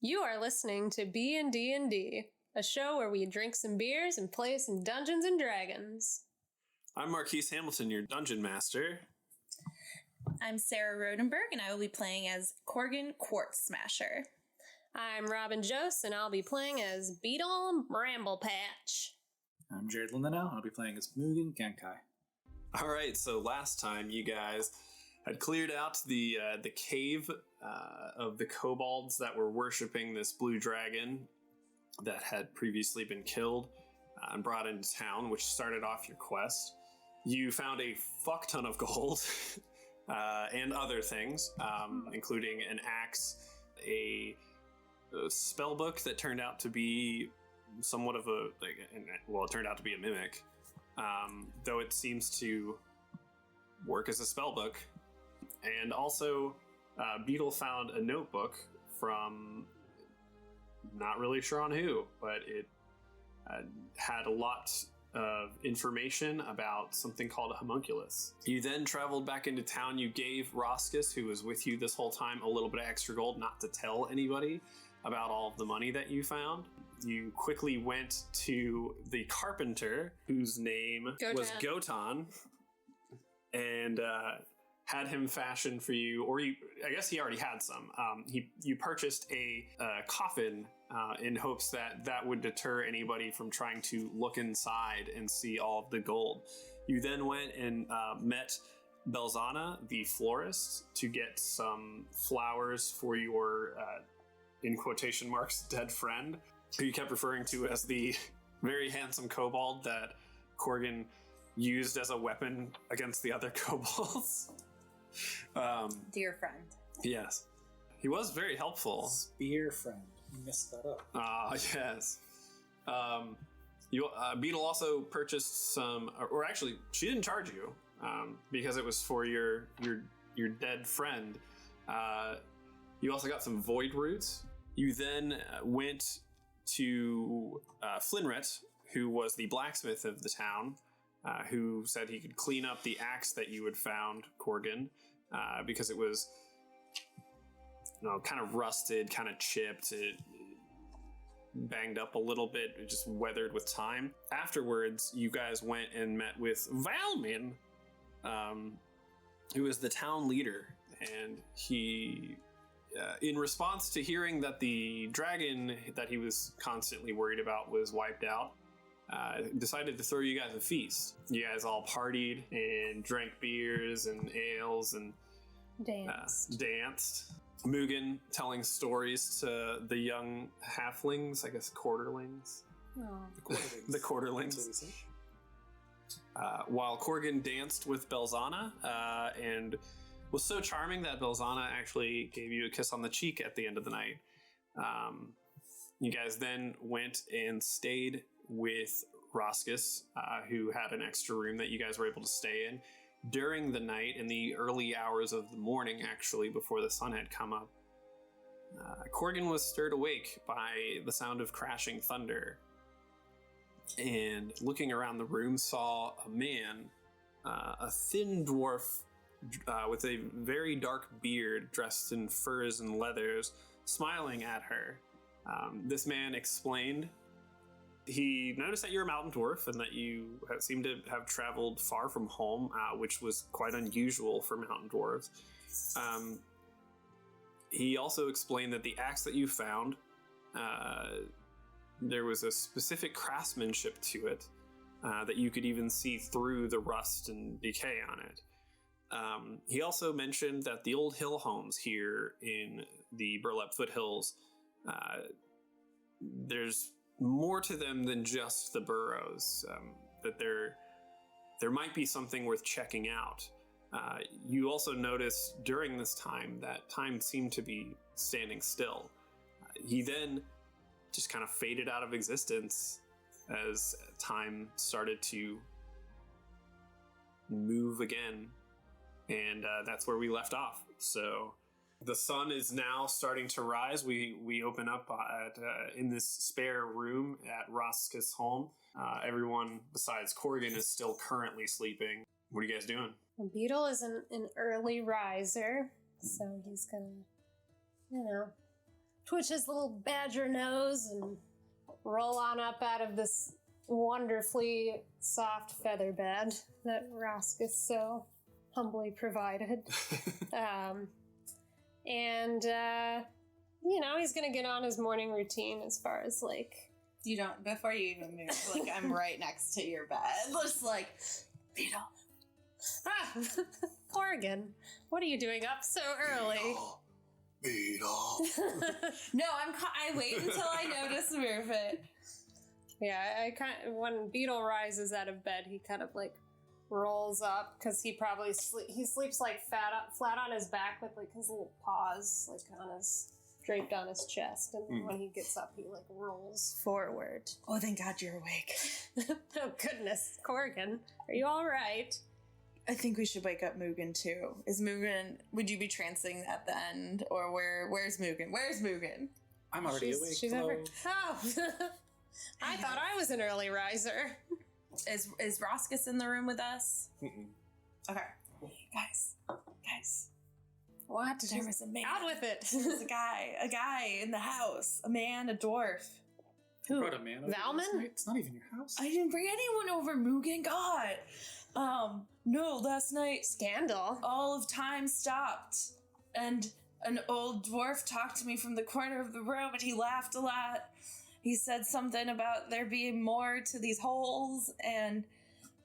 You are listening to BnDnD, a show where we drink some beers and play some Dungeons and Dragons. I'm Marquise Hamilton, your Dungeon Master. I'm Sarah Rodenberg, and I will be playing as Korgan Quartz Smasher. I'm Robin Jose, and I'll be playing as Beetle Bramble Patch. I'm Jared Lindenau, and I'll be playing as Mugen Genkai. All right, so last time you guys had cleared out the cave of the kobolds that were worshipping this blue dragon that had previously been killed and brought into town, which started off your quest. You found a fuck ton of gold and other things, including an axe, a spell book that turned out to be somewhat of it turned out to be a mimic, though it seems to work as a spell book. And also, Beetle found a notebook from not really sure on who, but it had a lot of information about something called a homunculus. You then traveled back into town. You gave Roscus, who was with you this whole time, a little bit of extra gold not to tell anybody about all of the money that you found. You quickly went to the carpenter, whose name was Gotan, and had him fashion for you, or I guess he already had some. You purchased a coffin in hopes that would deter anybody from trying to look inside and see all of the gold. You then went and met Belzana, the florist, to get some flowers for your, in quotation marks, dead friend, who you kept referring to as the very handsome kobold that Korgan used as a weapon against the other kobolds. Dear friend. Yes. He was very helpful. Spear friend. You messed that up. Yes. Beetle also purchased some, or actually, she didn't charge you, because it was for your dead friend. You also got some void roots. You then went to Flinret, who was the blacksmith of the town, who said he could clean up the axe that you had found, Korgan, because it was, kind of rusted, kind of chipped, it banged up a little bit, it just weathered with time. Afterwards, you guys went and met with Valmin, who is the town leader, and he, in response to hearing that the dragon that he was constantly worried about was wiped out, decided to throw you guys a feast. You guys all partied and drank beers and ales and danced. Mugen telling stories to the young halflings, I guess quarterlings. Oh. The quarterlings. While Korgan danced with Belzana and was so charming that Belzana actually gave you a kiss on the cheek at the end of the night. You guys then went and stayed with Roscus, who had an extra room that you guys were able to stay in during the night, in the early hours of the morning, actually, before the sun had come up. Korgan was stirred awake by the sound of crashing thunder, and looking around the room saw a man, a thin dwarf with a very dark beard, dressed in furs and leathers, smiling at her. This man explained he noticed that you're a mountain dwarf and that you seem to have traveled far from home, which was quite unusual for mountain dwarves. He also explained that the axe that you found, there was a specific craftsmanship to it, that you could even see through the rust and decay on it. He also mentioned that the old hill homes here in the Burlap foothills, there's more to them than just the burrows, that there might be something worth checking out. You also noticed during this time that time seemed to be standing still. He then just kind of faded out of existence as time started to move again, and that's where we left off. So the sun is now starting to rise. We open up in this spare room at Roscus' home. Everyone besides Korgan is still currently sleeping. What are you guys doing? Beetle is an early riser, so he's gonna, twitch his little badger nose and roll on up out of this wonderfully soft feather bed that Roscus so humbly provided. He's gonna get on his morning routine as far as like... You don't, before you even move, like, I'm right next to your bed. Just like, Beetle. Korgan, what are you doing up so early? Beetle. No, I wait until I notice movement. Yeah, when Beetle rises out of bed, he kind of like rolls up because he probably he sleeps like flat on his back with like his little paws like draped on his chest, and when he gets up, he like rolls forward. Oh, thank God you're awake. Oh goodness, Korgan, are you all right? I think we should wake up Mugen too. Is Mugen? Would you be trancing at the end, or where's Mugen? Where's Mugen? I'm already awake. She's Oh, I thought I was an early riser. Is Roscus in the room with us? Mm-mm. Okay, guys. What? There was a man. Out with it. There was a guy in the house. A man, a dwarf. Who? Brought a man over Valman? last night? It's not even your house. I didn't bring anyone over, Mugen. God. No, last night Scandal. all of time stopped, and an old dwarf talked to me from the corner of the room, and he laughed a lot. He said something about there being more to these holes, and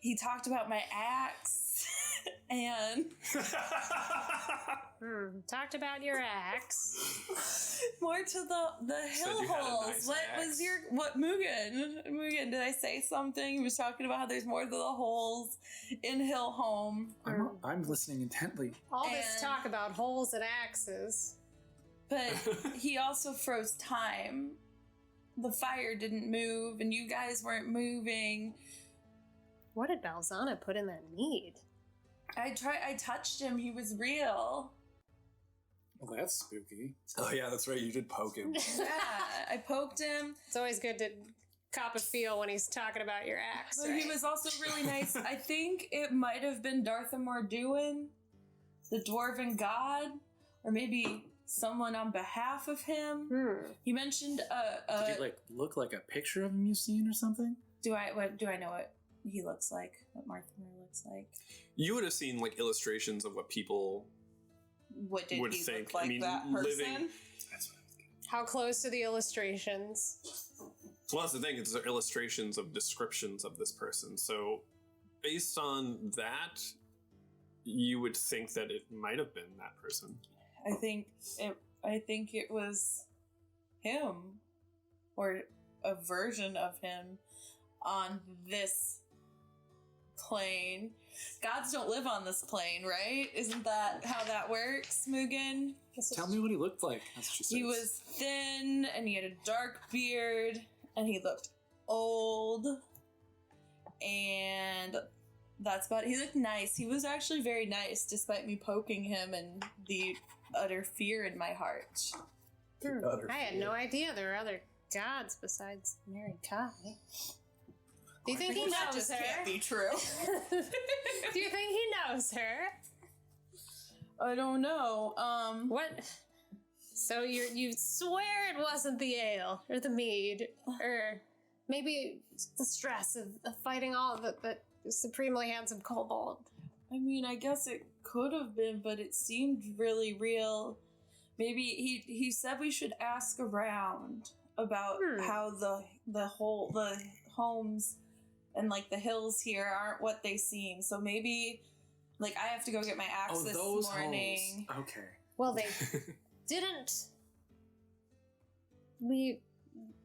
he talked about my axe. And Talked about your axe. more to the hill you had a holes. nice What axe. was Mugen, did I say something? He was talking about how there's more to the holes in Hill Home. I'm listening intently. All this And- talk about holes and axes. But he also froze time. The fire didn't move, and you guys weren't moving. What did Balzana put in that mead? I touched him. He was real. Well, that's spooky. Oh yeah, that's right. You did poke him. Yeah, I poked him. It's always good to cop a feel when he's talking about your axe, But right? he was also really nice. I think it might have been Darthamor Duin, the dwarven god, or maybe someone on behalf of him. He mentioned Did he like look like a picture of him you've seen or something? do I know what he looks like? What Marthamir looks like? You would have seen like illustrations of what people What did would he think. look like? I mean, that person? living. That's what I was getting. How close to the illustrations? Well, that's the thing. It's illustrations of descriptions of this person. So, based on that, you would think that it might have been that person. I think it was him, or a version of him on this plane. Gods don't live on this plane, right? Isn't that how that works, Mugen? Tell me what he looked like. That's what she says. He was thin, and he had a dark beard, and he looked old, and that's about it. He looked nice. He was actually very nice, despite me poking him and the utter fear in my heart. I had no idea there were other gods besides Mary Kai. Do you think he That knows just her? can't be true. Do you think he knows her? I don't know. What? So you swear it wasn't the ale or the mead or maybe the stress of fighting all of the supremely handsome kobold. I mean, I guess it could have been, but it seemed really real. Maybe he said we should ask around about how the homes and like the hills here aren't what they seem. So maybe like I have to go get my axe this morning. Holes. Okay. Well, they didn't. We,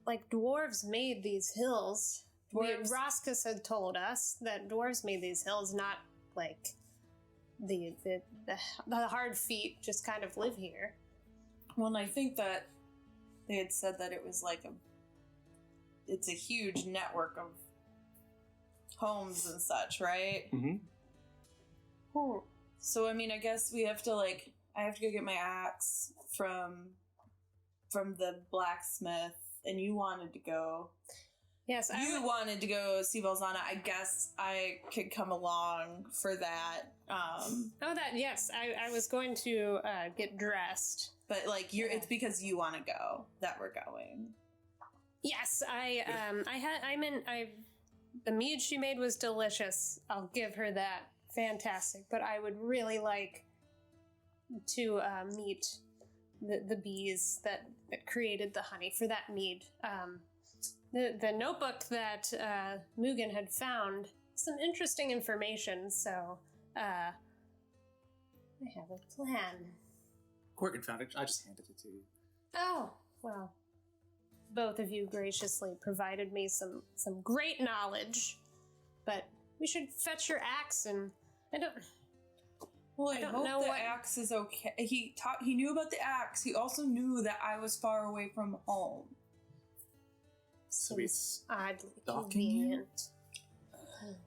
like, dwarves made these hills. Roscus had told us that dwarves made these hills, not like the hard feet just kind of live here. Well, and I think that they had said that it was like it's a huge network of homes and such, right? Mm-hmm. So I mean, I guess we have to I have to go get my axe from the blacksmith, and you wanted to go. Yes, You wanted to go see Balzana. I guess I could come along for that. yes, I was going to get dressed But like it's because you want to go that we're going. Yes, the mead she made was delicious. I'll give her that. Fantastic. But I would really like to meet the bees that created the honey for that mead. The notebook that Mugen had found some interesting information, so I have a plan. Korgan found it. I just handed it to you. Oh, well, both of you graciously provided me some great knowledge, but we should fetch your axe, and I don't hope know the what axe is okay. He knew about the axe. He also knew that I was far away from home. So he's oddly stalking you? convenient.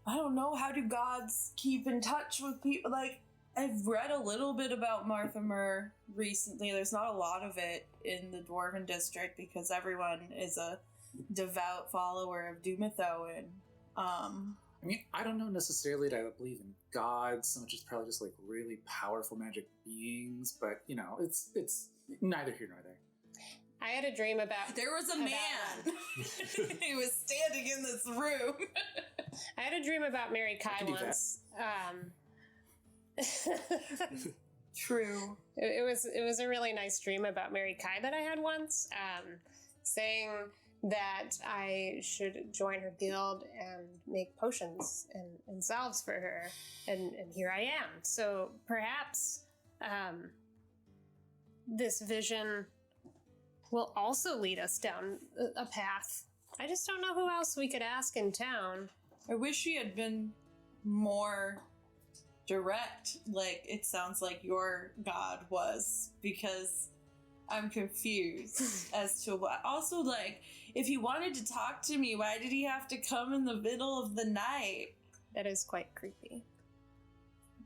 I don't know. How do gods keep in touch with people? Like, I've read a little bit about Marthamer recently. There's not a lot of it in the Dwarven district because everyone is a devout follower of Dumathoin. I mean, I don't know necessarily that I believe in gods so much as probably just like really powerful magic beings, but you know, it's neither here nor there. I had a dream about... There was a man. He was standing in this room. I had a dream about Mary Kai once. True. It was a really nice dream about Mary Kai that I had once, saying that I should join her guild and make potions and salves for her, and here I am. So perhaps this vision will also lead us down a path. I just don't know who else we could ask in town. I wish she had been more direct, like it sounds like your god was, because I'm confused as to what. Also, like, if he wanted to talk to me, why did he have to come in the middle of the night? That is quite creepy.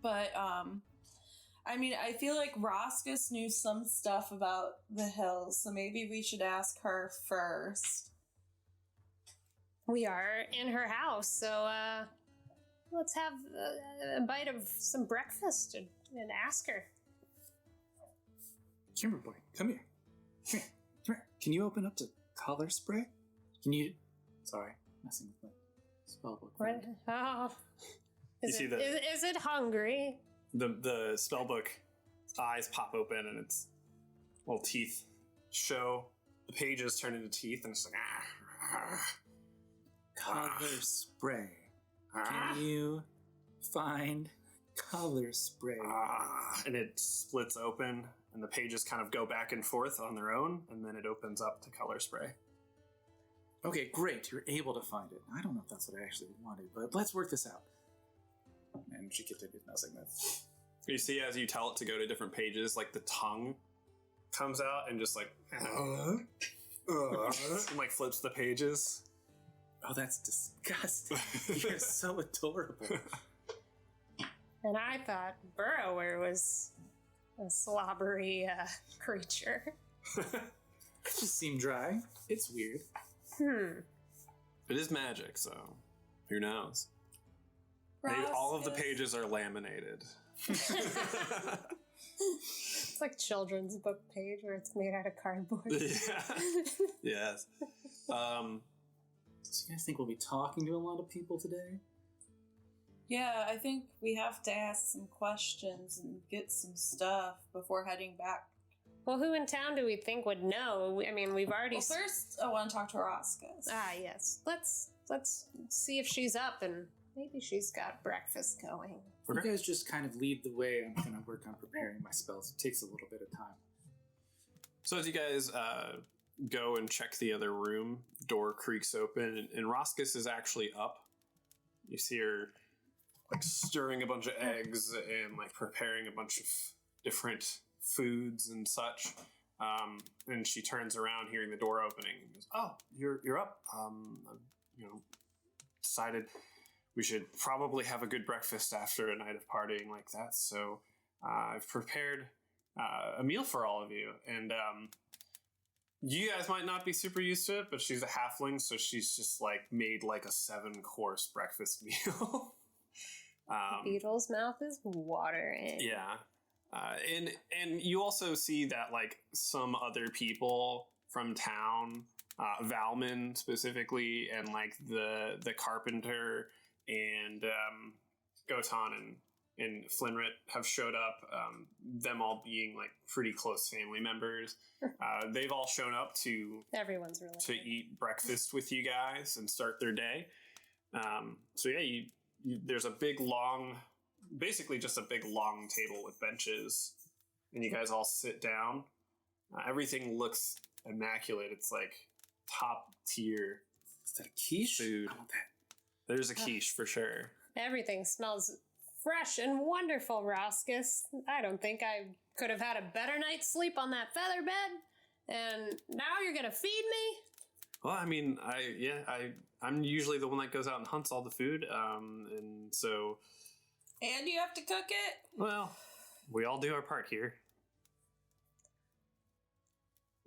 But, I mean, I feel like Roscus knew some stuff about the hills, so maybe we should ask her first. We are in her house, so, let's have a bite of some breakfast and ask her. Kimber boy, come here. Come here. Can you open up to color spray? Sorry, messing with my spellbook. Right. Oh. Is it hungry? The spellbook eyes pop open and its little teeth show. The pages turn into teeth and it's like color spray. Can you find color spray? And it splits open and the pages kind of go back and forth on their own and then it opens up to color spray. Okay, great. You're able to find it. I don't know if that's what I actually wanted, but let's work this out. And she continues messing with. You see as you tell it to go to different pages, like the tongue comes out and just like and like flips the pages. Oh, that's disgusting. You're so adorable. And I thought Burrower was a slobbery creature. It just seemed dry. It's weird. It is magic, so who knows? Maybe all of the pages are laminated. It's like children's book page where it's made out of cardboard. Yeah. Yes. So you guys think we'll be talking to a lot of people today? Yeah, I think we have to ask some questions and get some stuff before heading back. Well, who in town do we think would know? I mean, we've already... Well, first, I want to talk to Roscus. Ah, yes. Let's see if she's up and maybe she's got breakfast going. You guys just kind of lead the way. I'm going to work on preparing my spells. It takes a little bit of time. So as you guys go and check the other room, door creaks open, and Roscus is actually up. You see her like stirring a bunch of eggs and like preparing a bunch of different foods and such. And she turns around hearing the door opening and goes, "Oh, you're up. Decided we should probably have a good breakfast after a night of partying like that. So I've prepared a meal for all of you. And you guys might not be super used to it, but she's a halfling, so she's just like made like a 7-course breakfast meal. Beetle's mouth is watering. Yeah. And you also see that like some other people from town, Valman specifically, and like the carpenter and Gotan and Flinrit have showed up. Them all being like pretty close family members. They've all shown up to Everyone's really to eat breakfast with you guys and start their day. So yeah, you there's a big long, basically just a big long table with benches, and you guys all sit down. Everything looks immaculate. It's like top tier. Is that a quiche? Food. I want that. There's a quiche for sure. Everything smells fresh and wonderful, Roscus. I don't think I could have had a better night's sleep on that feather bed. And now you're gonna feed me? Well, I mean, I'm usually the one that goes out and hunts all the food, and so. And you have to cook it? Well, we all do our part here.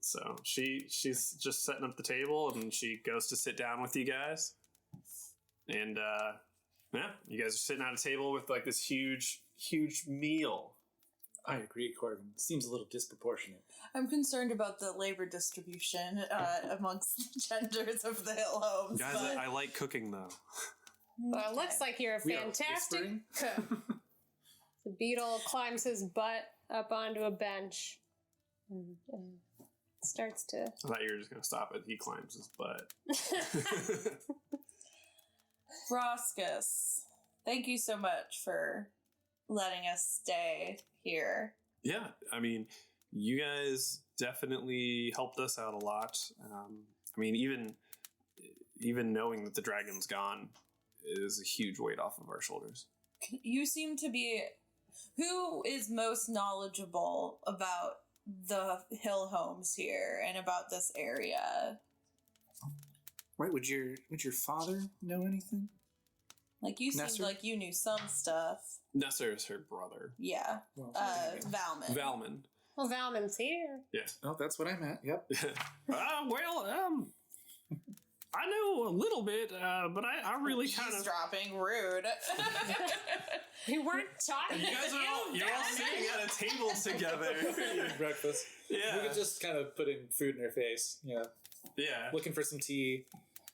So she's just setting up the table, and she goes to sit down with you guys. And yeah, you guys are sitting at a table with like this huge meal. I agree, Korgan. Seems a little disproportionate. I'm concerned about the labor distribution amongst the genders of the hill homes. Guys, but... I like cooking though. Well, it looks like you're a We are fantastic whispering. cook. The beetle climbs his butt up onto a bench and starts to... I thought you were just gonna stop it. He climbs his butt. Roscus, thank you so much for letting us stay here. Yeah, I mean, you guys definitely helped us out a lot. I mean, even knowing that the dragon's gone is a huge weight off of our shoulders. You seem to be... Who is most knowledgeable about the hill homes here and about this area? Right? Would your father know anything? Like, you seemed Nestor? like you knew some stuff. Nestor is her brother. Yeah. Well, Valman. Valman. Well, Valman's here. Yeah. Oh, that's what I meant. Yep. I know a little bit, but I really kind of... Dropping rude. We weren't talking You guys are all, you're all sitting at a table together. Eating breakfast. Yeah. We could just kind of putting food in their face. Yeah. Yeah. Looking for some tea.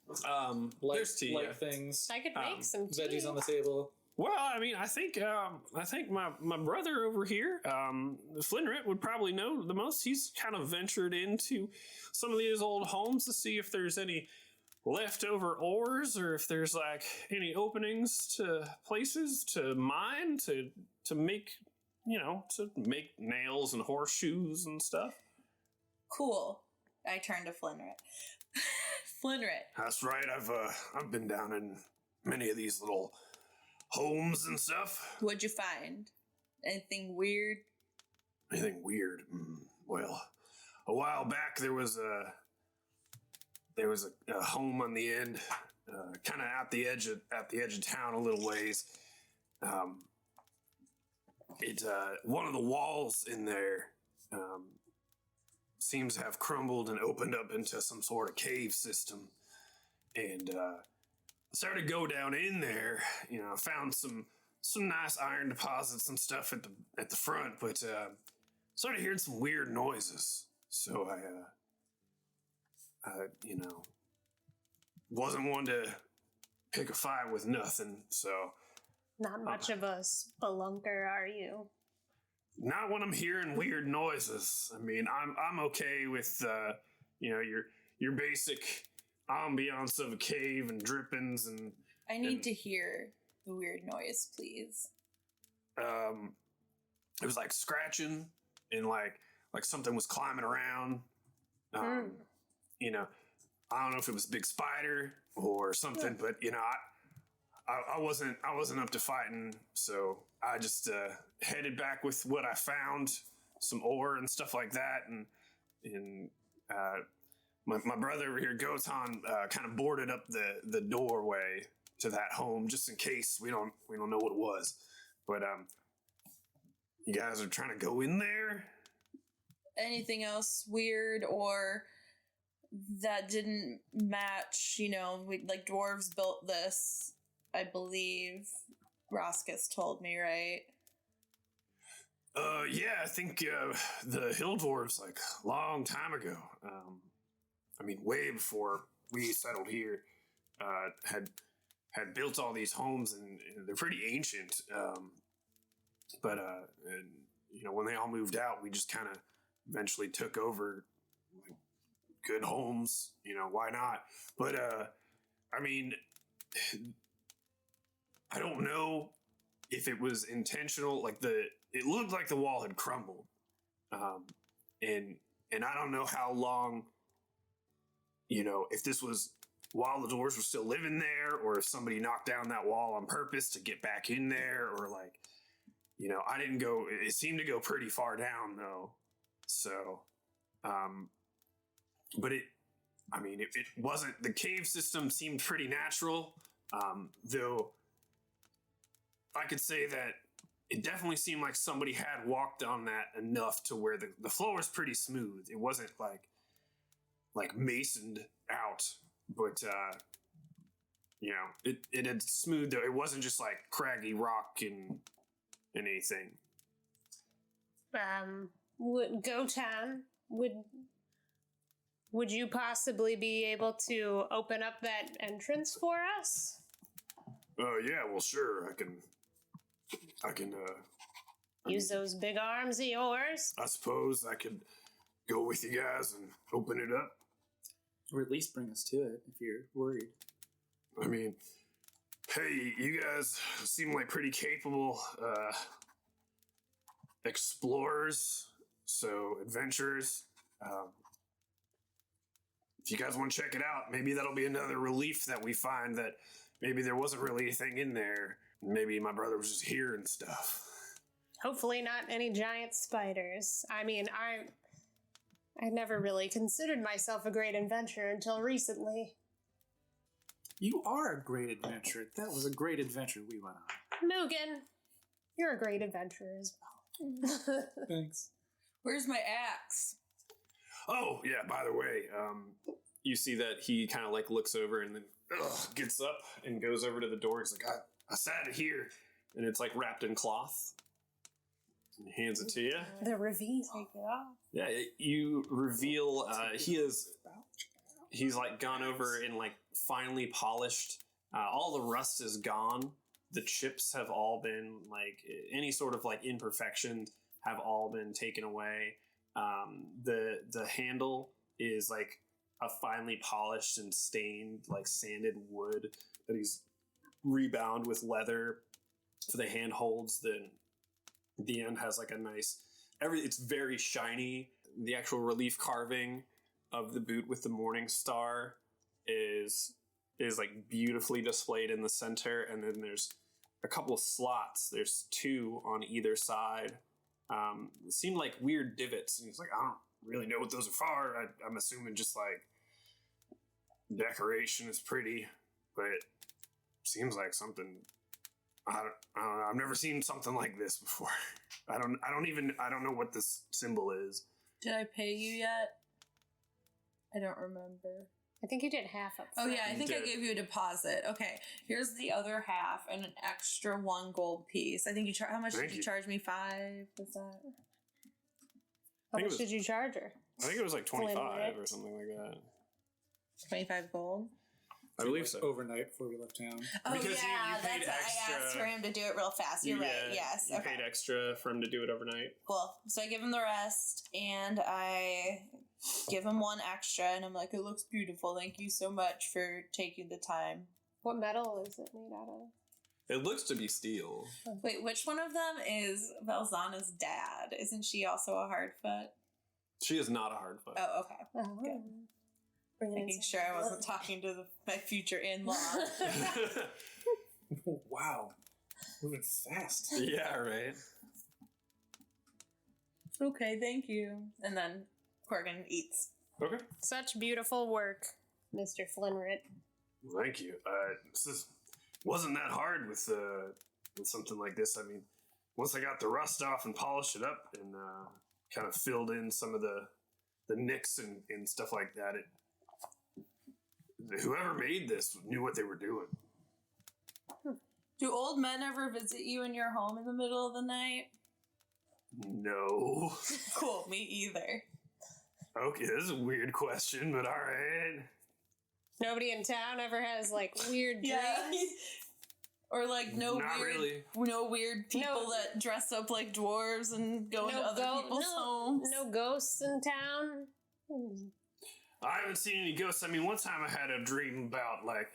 There's tea. Light Yeah. things. I could make some tea. Veggies on the table. Well, I mean, I think my brother over here, Flinrit, would probably know the most. He's kind of ventured into some of these old homes to see if there's any leftover ores or if there's like any openings to places to mine to make, to make nails and horseshoes and stuff. Cool. I turn to Flinrit. Flinrit. That's right. I've been down in many of these little homes and stuff. What'd you find? Anything weird? Anything weird? Well, a while back there was a home on the end, kind of at the edge of town a little ways. One of the walls in there seems to have crumbled and opened up into some sort of cave system, and started to go down in there. Found some nice iron deposits and stuff at the front, but started hearing some weird noises. So I wasn't one to pick a fight with nothing. So Not much of a spelunker, are you? not when I'm hearing weird noises. I mean, I'm okay with your basic ambiance of a cave and drippings and. I need to hear the weird noise, please. It was like scratching and like something was climbing around. I don't know if it was a big spider or something, but I wasn't up to fighting, so I just headed back with what I found, some ore and stuff like that, and my brother over here, Gotan, kind of boarded up the doorway to that home just in case we don't know what it was, but you guys are trying to go in there. Anything else weird or that didn't match? Like dwarves built this, I believe. Roscus told me, right? Yeah, I think the hill dwarves, like, long time ago, I mean, way before we settled here, had built all these homes, and they're pretty ancient. But and, you know, when they all moved out, we just kind of eventually took over, like, good homes. You know, why not? But I mean, I don't know if it was intentional. Like, it looked like the wall had crumbled, and I don't know how long. You know, if this was while the dwarves were still living there, or if somebody knocked down that wall on purpose to get back in there, or, like, you know, I didn't go. It seemed to go pretty far down though. So, but it wasn't. The cave system seemed pretty natural, though. I could say that it definitely seemed like somebody had walked on that enough to where the floor was pretty smooth. It wasn't like masoned out, but you know, it had smoothed. It wasn't just like craggy rock and anything. Gotan, would you possibly be able to open up that entrance for us? Yeah, well, sure. I can Use those big arms of yours? I suppose I could go with you guys and open it up. Or at least bring us to it if you're worried. I mean, hey, you guys seem like pretty capable explorers, so adventurers. If you guys want to check it out, maybe that'll be another relief that we find that maybe there wasn't really anything in there. Maybe my brother was just hearing stuff. Hopefully not any giant spiders. I mean, I never really considered myself a great adventurer until recently. You are a great adventurer. That was a great adventure we went on. Mugen, you're a great adventurer as well. Thanks. Where's my axe? Oh, yeah, by the way, you see that he kind of like looks over and then gets up and goes over to the door. He's like, I sat it here. And it's like wrapped in cloth. And he hands it to you. The reveal. Take it off. Yeah, you reveal he's like gone over and like finely polished. All the rust is gone. The chips have all been like any sort of like imperfections have all been taken away. The handle is like a finely polished and stained like sanded wood that he's rebound with leather for the handholds. The end has like a nice it's very shiny. The actual relief carving of the boot with the morning star is like beautifully displayed in the center, and then there's a couple of slots. There's 2 on either side. It seemed like weird divots, and he's like, I don't really know what those are for. I'm assuming just like decoration is pretty, but it seems like something. I don't know. I've never seen something like this before. I don't know what this symbol is. Did I pay you yet? I don't remember. I think you did half up Oh front. yeah, I think I gave you a deposit. Okay, here's the other half and an extra 1 gold piece. I think you how much did you charge me? 5? Was that? How much did you charge her? I think it was like 25 or something like that. 25 gold. I believe so. Overnight before we left town. Oh Because yeah, you paid that's extra. I asked for him to do it real fast. You're right. Yes. You paid extra for him to do it overnight. Cool. So I give him the rest, and I give him 1 extra, and I'm like, it looks beautiful. Thank you so much for taking the time. What metal is it made out of? It looks to be steel. Wait, which one of them is Valzana's dad? Isn't she also a hardfoot? She is not a hardfoot. Oh, okay. Oh, Good. Making sure I wasn't talking to my future in-law. Wow. Moving fast. Yeah, right. Okay, thank you. And then Korgan eats. Okay. Such beautiful work, Mr. Flinrit. Thank you. This wasn't that hard with something like this. I mean, once I got the rust off and polished it up and kind of filled in some of the nicks and stuff like that, whoever made this knew what they were doing. Do old men ever visit you in your home in the middle of the night? No. Cool, me either. Okay, this is a weird question, but alright. Nobody in town ever has like weird dreams. Yeah. Or like Not really. no weird people that dress up like dwarves and go into other people's homes. No ghosts in town. I haven't seen any ghosts. I mean, one time I had a dream about like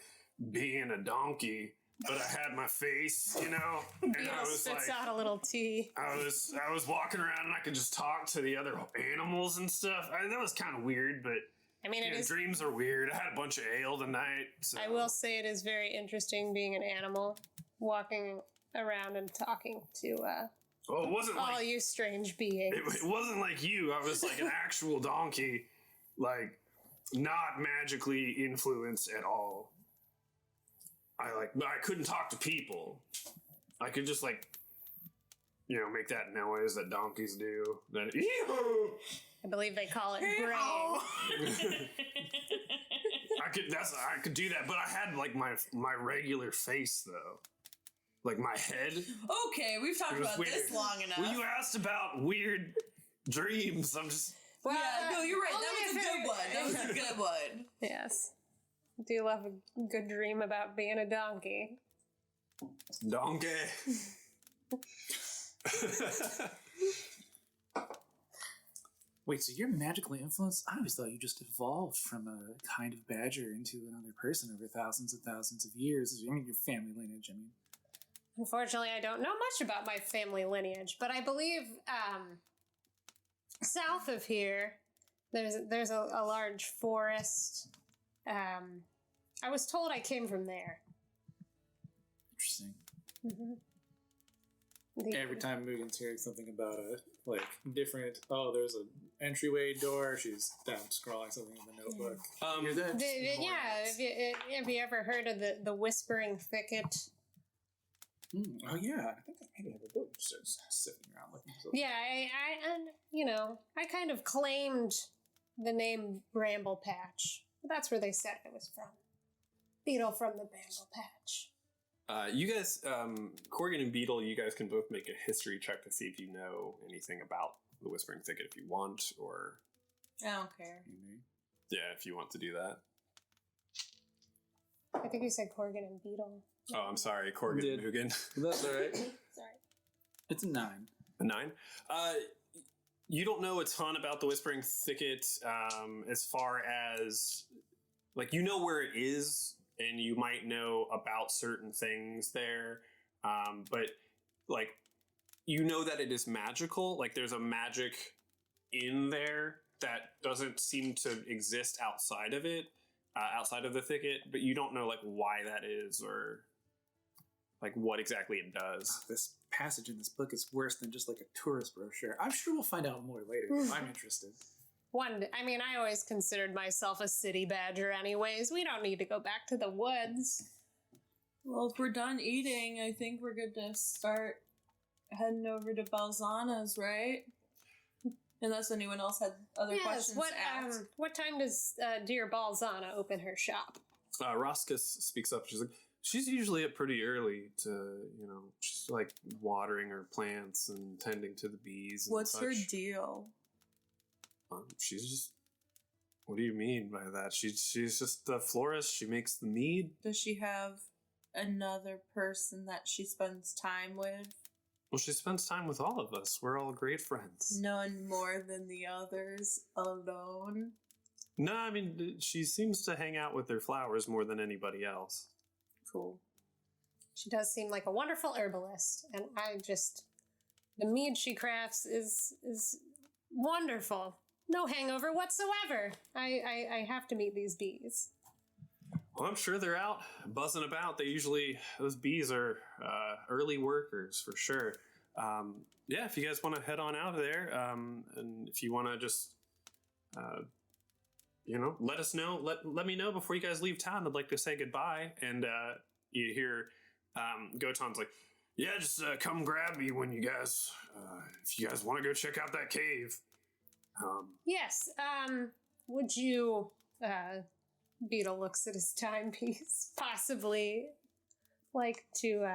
being a donkey, but I had my face, you know, and I was spits like, out a little tea. I was walking around and I could just talk to the other animals and stuff. That was kind of weird, but I mean, dreams are weird. I had a bunch of ale tonight. So. I will say it is very interesting being an animal, walking around and talking to Well, it wasn't all like you strange beings. it wasn't like you. I was like an actual donkey, like not magically influenced at all. But I couldn't talk to people. I could just like, make that noise that donkeys do. That I believe they call it braying. I could do that, but I had like my regular face though, like my head. Okay, we've talked about this long enough. Well, you asked about weird dreams. I'm just. Well, yeah, no, you're right. That was a good one. That was a good one. Yes. I do love a good dream about being a donkey. Donkey. Wait, so you're magically influenced? I always thought you just evolved from a kind of badger into another person over thousands and thousands of years. I mean, your family lineage, Unfortunately, I don't know much about my family lineage, but I believe south of here, there's a large forest. I was told I came from there. Interesting. Mm-hmm. Every time Mugen's hearing something about different, there's an entryway door, she's down scrawling something in the notebook. Have you ever heard of the Whispering Thicket? Oh yeah, I think I maybe have a book just sitting around looking. Yeah, I kind of claimed the name Bramble Patch. That's where they said I was from. Beetle from the Bramble Patch. You guys, Korgan and Beetle, you guys can both make a history check to see if you know anything about the Whispering Thicket if you want, or... I don't care. Yeah, if you want to do that. I think you said Korgan and Beetle. Oh, I'm sorry, Korgan and Mugen. That's all right. Sorry. It's a 9. A 9? You don't know a ton about the Whispering Thicket as far as... Like, you know where it is, and you might know about certain things there, but, like, you know that it is magical. Like, there's a magic in there that doesn't seem to exist outside of it, outside of the thicket, but you don't know, like, why that is or, like, what exactly it does. This passage in this book is worse than just, like, a tourist brochure. I'm sure we'll find out more later if I'm interested. I always considered myself a city badger anyways. We don't need to go back to the woods. Well, if we're done eating, I think we're good to start heading over to Balzana's, right? Unless anyone else had other questions to ask. What time does dear Balzana open her shop? Roscus speaks up. She's like, she's usually up pretty early to, she's like watering her plants and tending to the bees and What's such. her deal? She's just... What do you mean by that? She's just a florist. She makes the mead. Does she have another person that she spends time with? Well, she spends time with all of us. We're all great friends. None more than the others alone? No, I mean, she seems to hang out with her flowers more than anybody else. Cool. She does seem like a wonderful herbalist, and the mead she crafts is wonderful. No hangover whatsoever. I have to meet these bees. Well, I'm sure they're out buzzing about. Those bees are early workers for sure. Yeah, if you guys want to head on out of there, and if you want to just, let us know. Let me know before you guys leave town. I'd like to say goodbye. And you hear Goton's like, yeah, just come grab me when you guys, if you guys want to go check out that cave. Yes. Would you, Beetle looks at his timepiece, possibly like to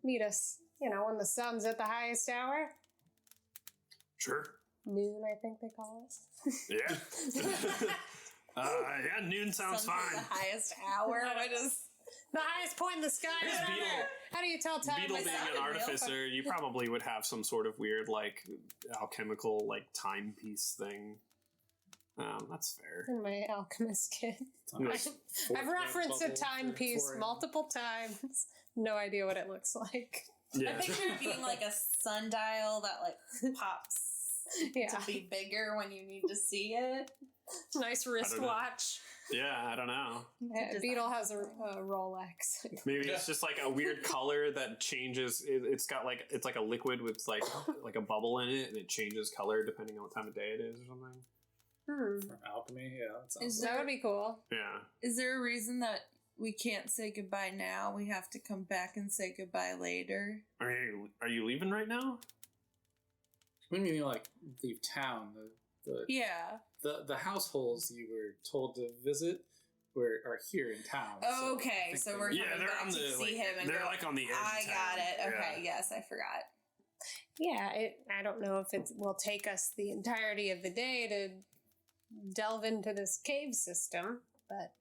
meet us, when the sun's at the highest hour? Sure. Noon, I think they call it. Yeah. Yeah, noon sounds fine. The highest hour. What is The highest point in the sky. Yes, Whatever. Beetle. How do you tell time? Beetle by being sound? an artificer, you probably would have some sort of weird, like, alchemical, like, timepiece thing. That's fair. In my alchemist kit. Nice. I've referenced a timepiece multiple times. No idea what it looks like. Yeah. I picture it being like a sundial that like pops Yeah. to be bigger when you need to see it. Nice wristwatch. Yeah, I don't know. Beetle has a Rolex. Maybe it's just like a weird color that changes. It's got like, it's like a liquid with like a bubble in it, and it changes color depending on what time of day it is or something. From alchemy, yeah. That would be cool. Yeah. Is there a reason that we can't say goodbye now? We have to come back and say goodbye later. Are you leaving right now? When you like leave town, Yeah. the households you were told to visit are here in town. Okay, so we're Yeah, coming they're back on to the see him and they're go, like on the edge. I of got town. it. Okay, Yeah. yes, I forgot. Yeah, I don't know if it will take us the entirety of the day to delve into this cave system, but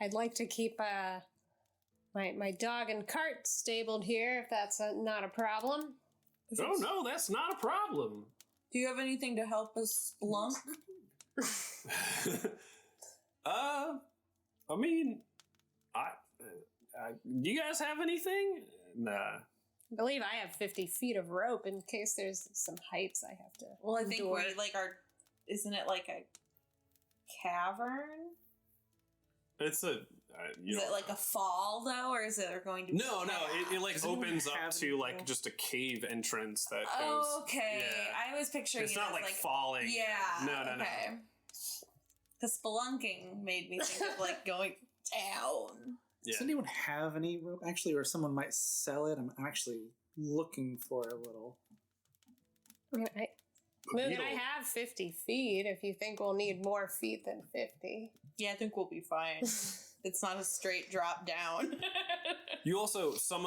I'd like to keep my dog and cart stabled here, if that's not a problem. Oh no, that's not a problem. Do you have anything to help us splunk? I mean, do you guys have anything? Nah. I believe I have 50 feet of rope in case there's some heights I have to Well, I think endure. we like our. Isn't it like a cavern? It's a. Is it like a fall though, or is it going to? Be No, it like Does anyone opens up have to like anything? just a cave entrance that goes. Oh, okay. Yeah. I was picturing It's it not as like falling. Yeah. No. Okay. Because spelunking made me think of like going down. Yeah. Does anyone have any rope? Actually, or someone might sell it. I'm actually looking for a little. Moon, Beetle. I have 50 feet if you think we'll need more feet than 50. Yeah, I think we'll be fine. It's not a straight drop down. You also some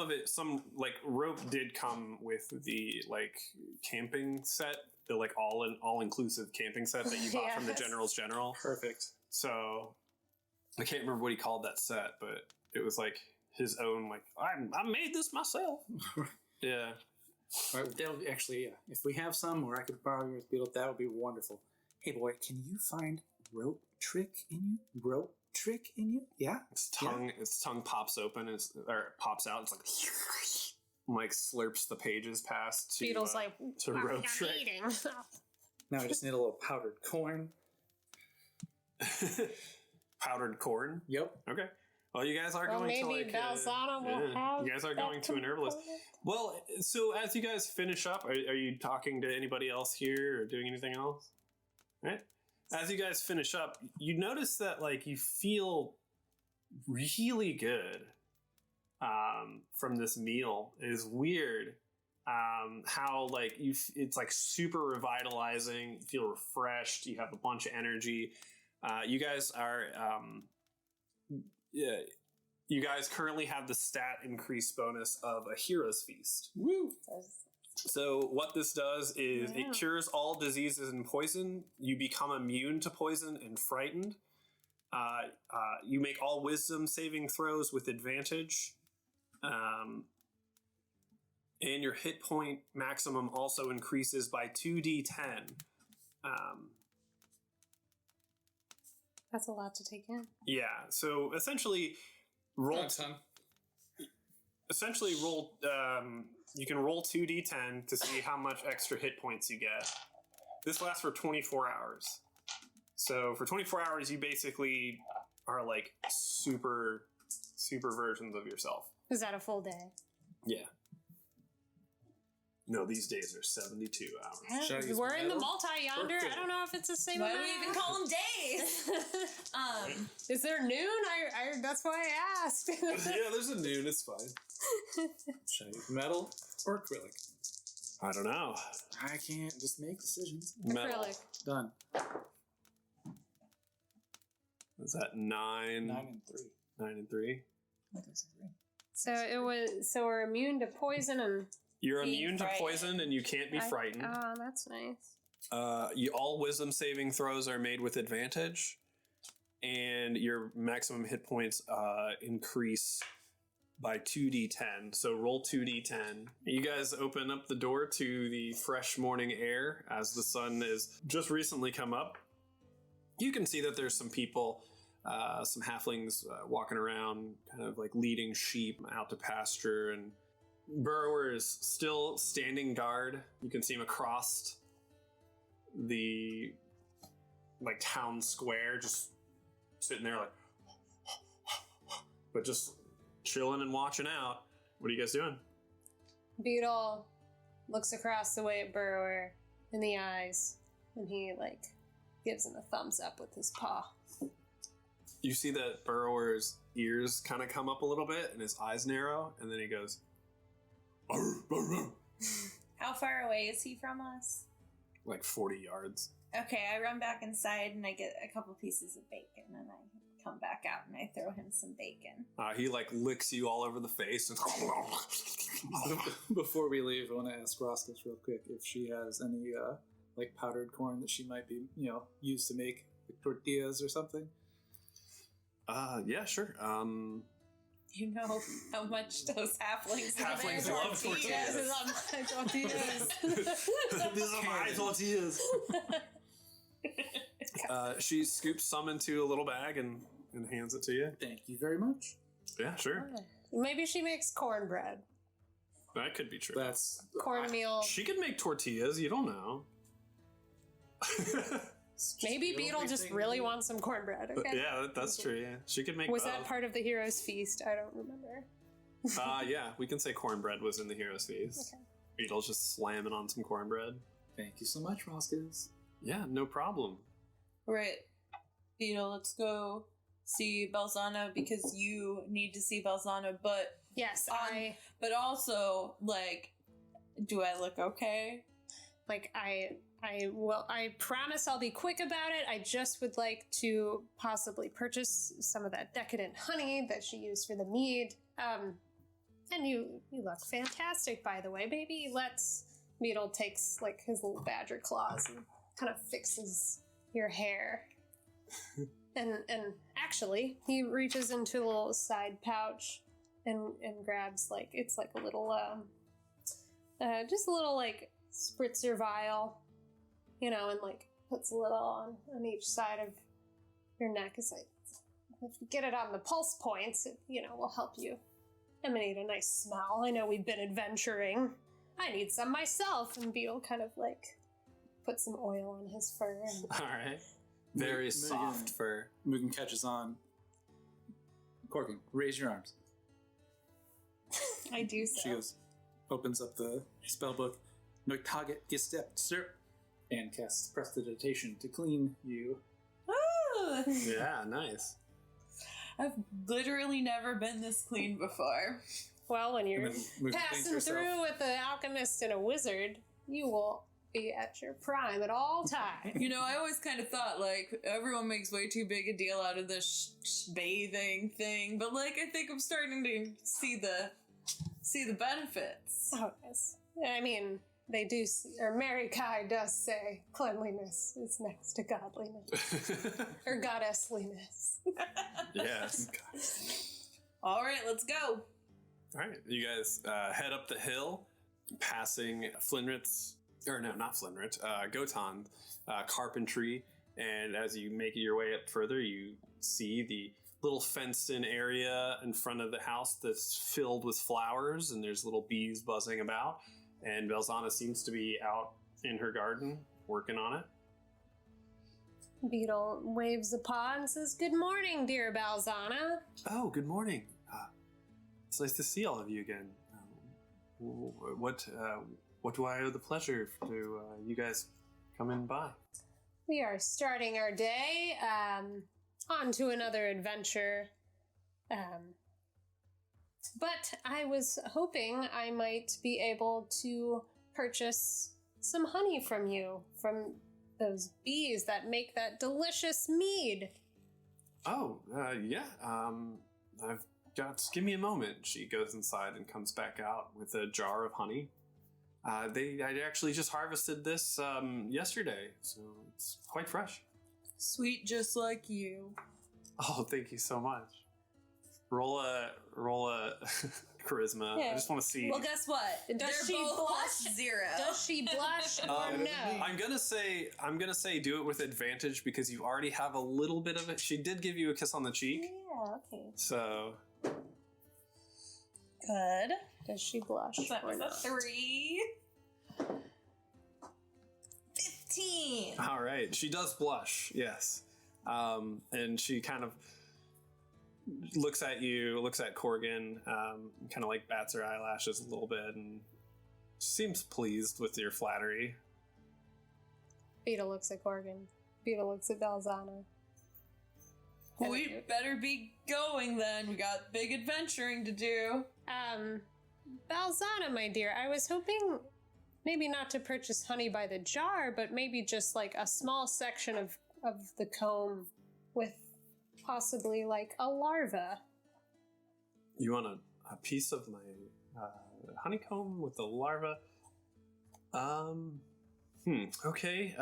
like rope did come with the like camping set, the like all inclusive camping set that you bought from the Yes. General's General. Perfect. So I can't remember what he called that set, but it was like his own like I made this myself. Yeah. All right, that'll be actually, yeah. If we have some, or I could borrow yours, Beetle, that would be wonderful. Hey, boy, can you find rope trick in you? Rope trick in you? Yeah. Its tongue pops open or pops out. It's like slurps the pages past to Beetle's like, to "I'm rope trick. eating." Now I just need a little powdered corn. Powdered corn. Yep. Okay. Well, you guys are Well, going to maybe like Balzana will have you guys are that going to an herbalist. component. Well, so as you guys finish up, are you talking to anybody else here or doing anything else? All right. As you guys finish up, you notice that like you feel really good from this meal. It is weird how like it's like super revitalizing. You feel refreshed. You have a bunch of energy. You guys are yeah. You guys currently have the stat increase bonus of a hero's feast. Woo! So what this does is it cures all diseases and poison. You become immune to poison and frightened. You make all wisdom saving throws with advantage. And your hit point maximum also increases by 2d10. That's a lot to take in. Yeah, so essentially roll you can roll 2d10 to see how much extra hit points you get. This lasts for 24 hours. So for 24 hours you basically are like super versions of yourself. Is that a full day? Yeah. No, these days are 72 hours. Should I use We're in the metal? multi-yonder. I don't know if it's the same Why do amount. we even call them days? Is there noon? I that's why I asked. Yeah, there's a noon, it's fine. Should I use metal or acrylic? I don't know. I can't just make decisions. Metal. Acrylic. Done. Is that 9? 9 and 3. 9 and 3? I think so, 3. So we're immune to poison and You're Being immune to frightened. poison and you can't be frightened. Oh, that's nice. All wisdom saving throws are made with advantage, and your maximum hit points increase by 2d10. So roll 2d10. You guys open up the door to the fresh morning air as the sun is just recently come up. You can see that there's some people, some halflings walking around, kind of like leading sheep out to pasture, and Burrower is still standing guard. You can see him across the like town square, just sitting there like, but just chilling and watching out. What are you guys doing? Beetle looks across the way at Burrower in the eyes, and he like gives him a thumbs up with his paw. You see that Burrower's ears kind of come up a little bit and his eyes narrow, and then he goes, "Arr, arr, arr," How far away is he from us? like 40 yards. Okay, I run back inside and I get a couple pieces of bacon and I come back out and I throw him some bacon. He like licks you all over the face. And Before we leave, I want to ask Roscos real quick if she has any like powdered corn that she might be, use to make like, tortillas or something. Yeah, sure. You know how much those halflings Halflings love tortillas. This is on my tortillas. These are my tortillas. She scoops some into a little bag and hands it to you. Thank you very much. Yeah, sure. Maybe she makes cornbread. That could be true. That's Cornmeal. She could make tortillas. You don't know. Maybe Beetle just really wants some cornbread. Okay. Yeah, that's true. Yeah, she could make. Was both. that part of the hero's feast? I don't remember. Yeah, we can say cornbread was in the hero's feast. Okay. Beetle's just slamming on some cornbread. Thank you so much, Roscos. Yeah, no problem. Right. Beetle, let's go see Belzana because you need to see Belzana, but Yes, but also, like, do I look okay? I will. I promise I'll be quick about it. I just would like to possibly purchase some of that decadent honey that she used for the mead. And you look fantastic, by the way, baby. Beetle takes like his little badger claws and kind of fixes your hair. and actually, he reaches into a little side pouch and grabs it's like a little just a little like spritzer vial. And like puts a little on each side of your neck. It's like, if you get it on the pulse points, it, will help you emanate a nice smell. I know we've been adventuring. I need some myself. And Beetle kind of like put some oil on his fur. And All right. Very soft fur. Mugen catches on. Korgan, raise your arms. I do so. She goes, opens up the spell book. No target gestept, sir. And casts Prestidigitation to clean you. Ooh. Yeah, nice. I've literally never been this clean before. well, when you're And then Mugen cleans passing herself. through with an alchemist and a wizard, you will be at your prime at all times. I always kind of thought, like, everyone makes way too big a deal out of this bathing thing, but, like, I think I'm starting to see the benefits. Oh, yes. I mean, they do, or Mary Kai does say cleanliness is next to godliness. Or goddessliness. Yes. All right, let's go. All right, you guys head up the hill, passing Flinrit's, or no, not Flinrit, Gotan carpentry, and as you make your way up further, you see the little fenced-in area in front of the house that's filled with flowers, and there's little bees buzzing about, and Belzana seems to be out in her garden working on it. Beetle waves a paw and says, "Good morning, dear Balzana." Oh, good morning. It's nice to see all of you again. What do I owe the pleasure to you guys coming by? We are starting our day on to another adventure. But I was hoping I might be able to purchase some honey from you, from those bees that make that delicious mead. Oh, yeah. I've got. Give me a moment. She goes inside and comes back out with a jar of honey. I actually just harvested this yesterday, so it's quite fresh. Sweet, just like you. Oh, thank you so much. Roll a charisma. Yeah. I just want to see. Well, guess what? Does They're she both blush? plus 0. Does she blush or no? I'm gonna say do it with advantage because you already have a little bit of it. She did give you a kiss on the cheek, Yeah, okay. so Good. Does she blush That or was a not? 3. 15. all right. She does blush, yes, and she kind of looks at you, looks at Korgan, kind of like bats her eyelashes a little bit, and seems pleased with your flattery. Beetle looks at Korgan. Beetle looks at Balzana. We better be going then. We got big adventuring to do. Balzana, my dear, I was hoping maybe not to purchase honey by the jar, but maybe just like a small section of the comb with possibly like a larva. You want a piece of my honeycomb with the larva? Okay.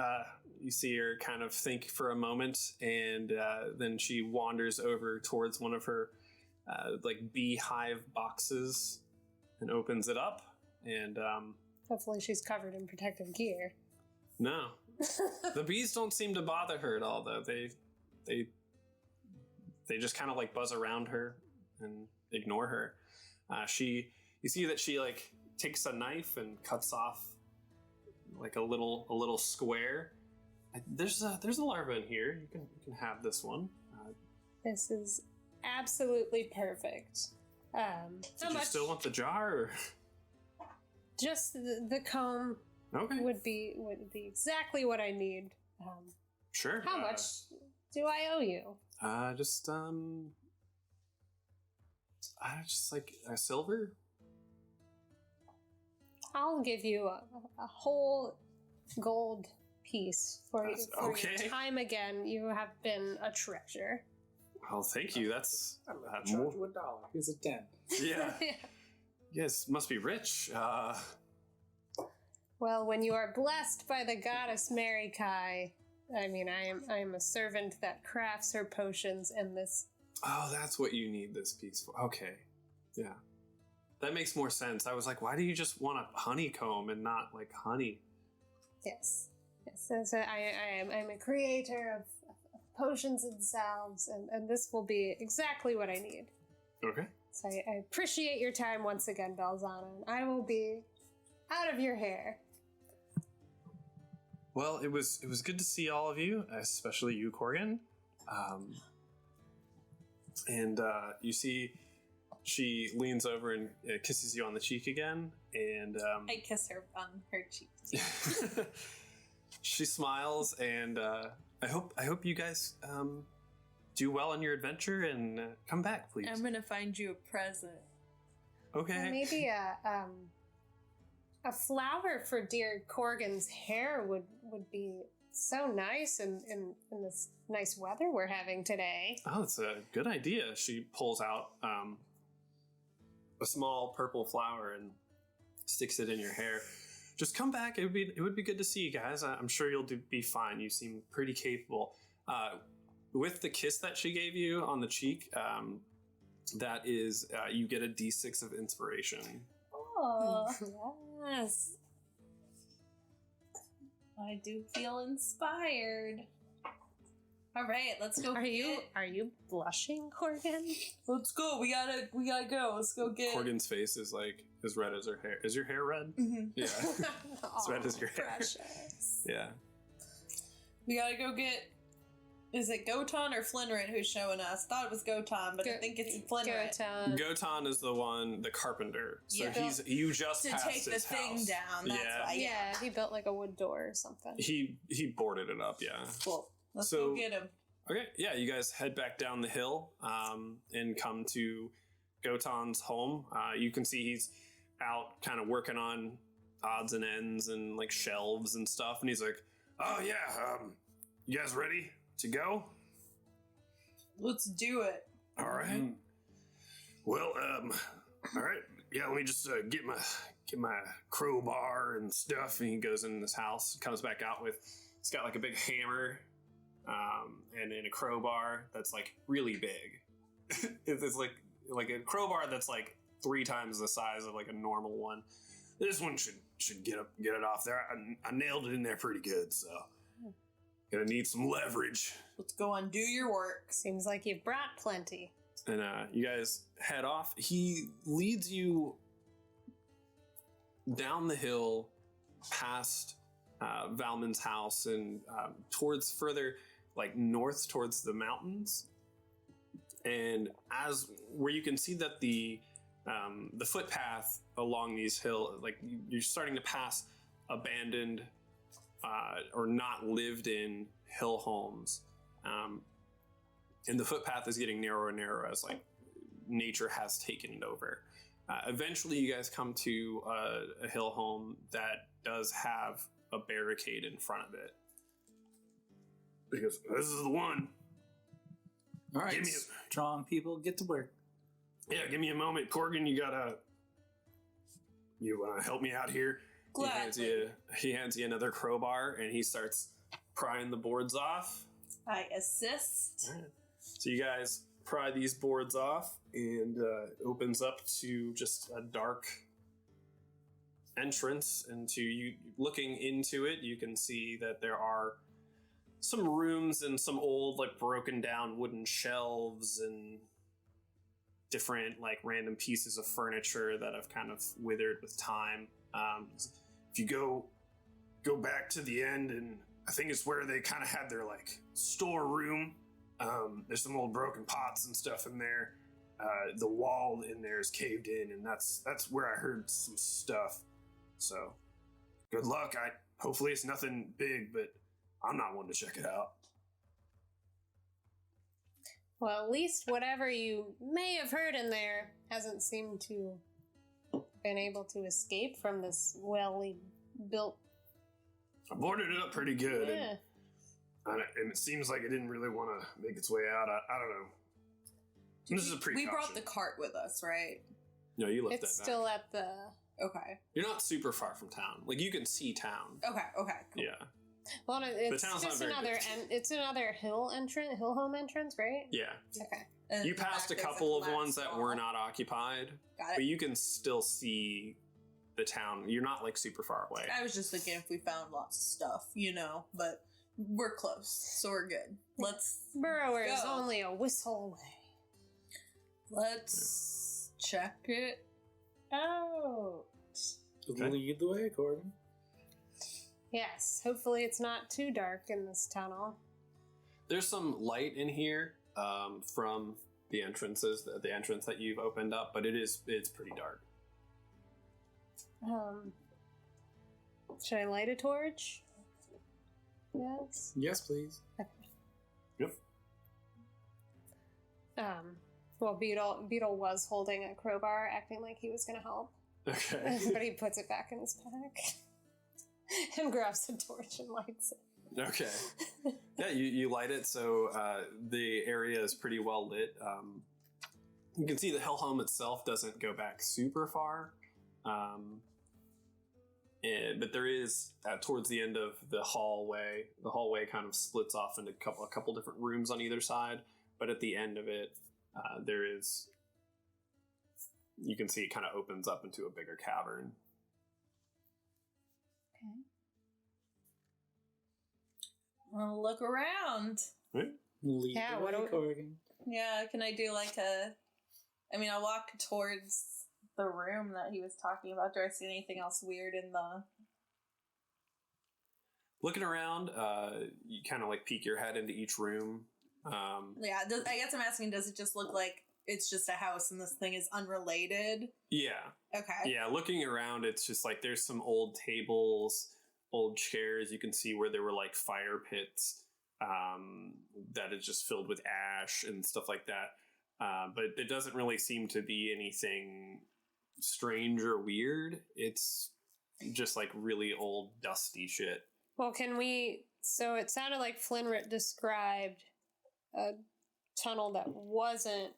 You see her kind of think for a moment, and then she wanders over towards one of her like beehive boxes and opens it up. And Hopefully she's covered in protective gear. no, the bees don't seem to bother her at all, though. They just kind of like buzz around her and ignore her. You see that she like takes a knife and cuts off like a little square. There's a larva in here. You can have this one. This is absolutely perfect. Did you still want the jar? Or? Just the comb Okay. would be exactly what I need. Sure. How much do I owe you? Just like a silver. I'll give you a whole gold piece for your time again. You have been a treasure. Well, thank you. That's I charge you $1. Here's a 10. yeah. Yes, must be rich. Well, when you are blessed by the goddess Mary Kai, I mean, I am a servant that crafts her potions, and this. Oh, that's what you need this piece for. Okay. Yeah. That makes more sense. I was like, why do you just want a honeycomb and not like honey? Yes. So I'm a creator of potions and salves, and this will be exactly what I need. Okay. So I appreciate your time once again, Balzana, and I will be out of your hair. Well, it was good to see all of you, especially you, Korgan. And you see, she leans over and kisses you on the cheek again, and I kiss her on her cheek. she smiles, and I hope you guys do well on your adventure and come back, please. I'm gonna find you a present. Okay. Maybe a flower for dear Korgan's hair would be so nice in this nice weather we're having today. Oh, that's a good idea. She pulls out a small purple flower and sticks it in your hair. Just come back. It would be good to see you guys. I'm sure you'll be fine. You seem pretty capable. With the kiss that she gave you on the cheek, that is, you get a D6 of inspiration. Oh, yes. I do feel inspired. All right, let's go. Are you blushing, Korgan? Let's go. We gotta go. Let's go get. Korgan's face is like as red as her hair. Is your hair red? Mm-hmm. Yeah. As red as your hair. Precious. Yeah. We gotta go get. Is it Gotan or Flinrit who's showing us? Thought it was Gotan, but I think it's Flinrit. Gotan is the carpenter. So Yeah. you just To passed take the his thing house. down. That's Yeah. why. Yeah, he built like a wood door or something. He boarded it up. Yeah. Cool. Let's So- go get him. Okay, yeah, you guys head back down the hill and come to Gotan's home. You can see he's out kind of working on odds and ends and like shelves and stuff. And he's like, oh yeah, you guys ready to go? Let's do it. All right. Well, all right. Yeah, let me just get my crowbar and stuff. And he goes in this house, comes back out with, he's got like a big hammer and then a crowbar that's like really big. It's like a crowbar that's like 3 times the size of like a normal one. This one should get it off there. I nailed it in there pretty good, so gonna need some leverage. Let's go and do your work. Seems like you've brought plenty. And you guys head off. He leads you down the hill past Valman's house and towards further like north towards the mountains. And as where you can see that the footpath along these hills, like you're starting to pass abandoned or not lived in hill homes. And the footpath is getting narrower and narrower as like nature has taken it over. Eventually you guys come to a hill home that does have a barricade in front of it. Because this is the one. All right, strong people, get to work. Yeah, give me a moment. Korgan, you want to help me out here? He hands you another crowbar and he starts prying the boards off. I assist. All right. So you guys pry these boards off and it opens up to just a dark entrance. Into you looking into it, you can see that there are some rooms and some old like broken down wooden shelves and different like random pieces of furniture that have kind of withered with time. If you go back to the end, and I think it's where they kind of had their like storeroom. There's some old broken pots and stuff in there. The wall in there is caved in, and that's where I heard some stuff. So good luck. Hopefully it's nothing big, but I'm not one to check it out. Well, at least whatever you may have heard in there hasn't seemed to been able to escape from this well built. I boarded it up pretty good. Yeah. And it seems like it didn't really want to make its way out. I don't know. This is a precaution. We brought the cart with us, right? No, you left that It's back. still at the. Okay. You're not super far from town. Like, you can see town. Okay, cool. Yeah. Well, no, it's town's just not very another. big. It's another hill home entrance, right? Yeah. Okay. And You in the passed a back, there's couple of collapsed ones that wall. were not occupied, Got but it. you can still see the town. You're not, like, super far away. I was just thinking if we found lots of stuff, but we're close, so we're good. Let's Burrower is go. only a whistle away. Let's check it Oh. Okay. Lead the way, Korgan. Yes. Hopefully, it's not too dark in this tunnel. There's some light in here from the entrance that you've opened up, but it's pretty dark. Should I light a torch? Yes. Yes, please. Yep. Well, Beetle was holding a crowbar, acting like he was going to help, Okay. but he puts it back in his pack and grabs the torch and lights it. Okay. Yeah, you light it, so the area is pretty well lit. You can see the hell home itself doesn't go back super far, but there is towards the end of the hallway. The hallway kind of splits off into a couple different rooms on either side, but at the end of it, there is. You can see it kind of opens up into a bigger cavern. Okay. I'll look around. Right? Lead Yeah, the what way, do- Korgan. Yeah, can I do I'll walk towards the room that he was talking about. Do I see anything else weird in the... Looking around, you kind of like peek your head into each room. Yeah, I guess I'm asking, does it just look like it's just a house and this thing is unrelated? Yeah. Okay. Yeah, looking around, it's just like there's some old tables, old chairs. You can see where there were like fire pits that is just filled with ash and stuff like that. But it doesn't really seem to be anything strange or weird. It's just like really old, dusty shit. Well, so it sounded like Flinrit described a tunnel that wasn't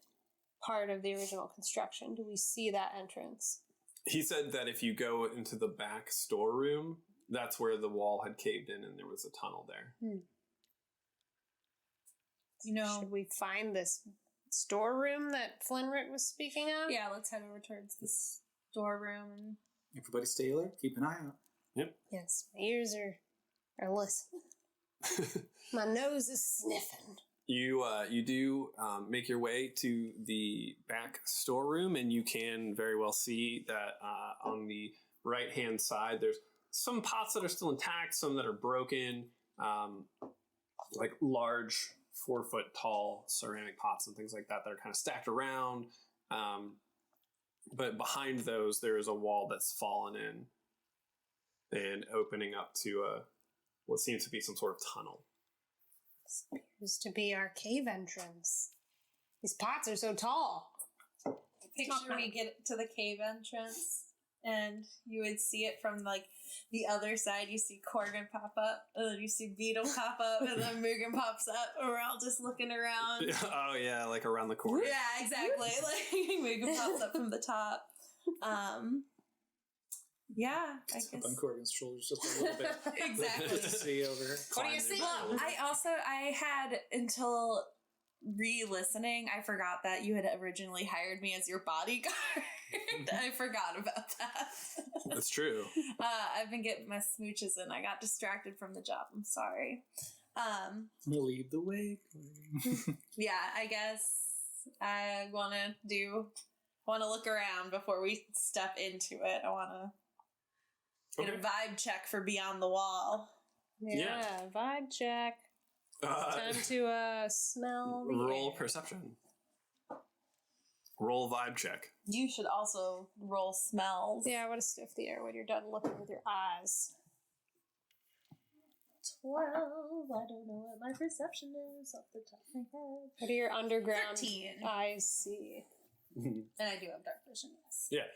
part of the original construction. Do we see that entrance? He said that if you go into the back storeroom, that's where the wall had caved in and there was a tunnel there. Should we find this storeroom that Flinrick was speaking of? Yeah, let's head over towards this storeroom. Everybody stay alert. Keep an eye out. Yep. Yes, my ears are listening. My nose is sniffing. You do make your way to the back storeroom, and you can very well see that on the right-hand side, there's some pots that are still intact, some that are broken, like large 4-foot tall ceramic pots and things like that are kind of stacked around. But behind those, there is a wall that's fallen in and opening up to what seems to be some sort of tunnel. Appears to be our cave entrance. These pots are so tall. Picture we get to the cave entrance, and you would see it from like the other side. You see Korgan pop up, and then you see Beetle pop up, and then Mugen pops up, and we're all just looking around. Oh yeah, like around the corner. Yeah, exactly. Like Mugen pops up from the top. Yeah, I guess. Up on Korgan's shoulders just a little bit. Exactly. To see over her. What do you see? Well, I had until re-listening, I forgot that you had originally hired me as your bodyguard. I forgot about that. That's true. I've been getting my smooches and I got distracted from the job. I'm sorry. I'm gonna lead the way. Yeah, I guess I want to look around before we step into it. I want to get a vibe check for Beyond the Wall. Yeah. Vibe check. Time to smell the roll air. perception. Roll vibe check. You should also roll smells. Yeah, I want to sniff the air when you're done looking with your eyes. 12. I don't know what my perception is off the top of my head. What do your underground 13. eyes see? And I do have dark vision, yes. Yeah.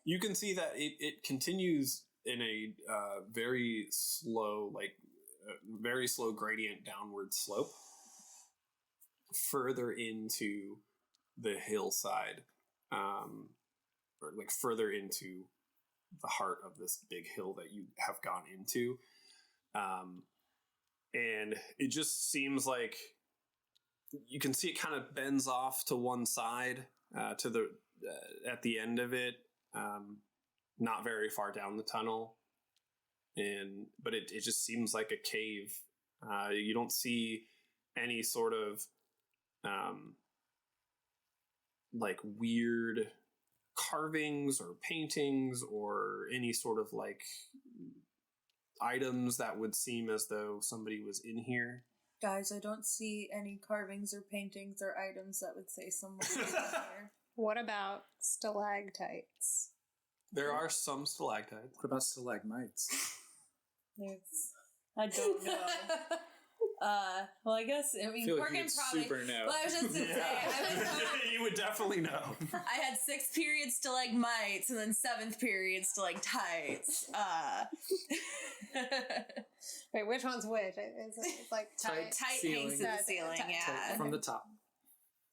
You can see that it continues in a very slow gradient downward slope further into the hillside, or like further into the heart of this big hill that you have gone into. And it just seems like you can see it kind of bends off to one side to the at the end of it, not very far down the tunnel. But it just seems like a cave. You don't see any sort of like weird carvings or paintings or any sort of like items that would seem as though somebody was in here. Guys, I don't see any carvings or paintings or items that would say someone was in here. What about stalactites? There are some stalactites. What about stalagmites? I don't know. Well, I guess, I mean, I feel like Korgan you'd probably... super know. Well, I was just going to say, You would definitely know. I had 6th period stalagmites and then 7th period stalactites. Wait, which one's which? It's like tight. Tight Ceiling. hangs to the ceiling, Tight. yeah. From the top.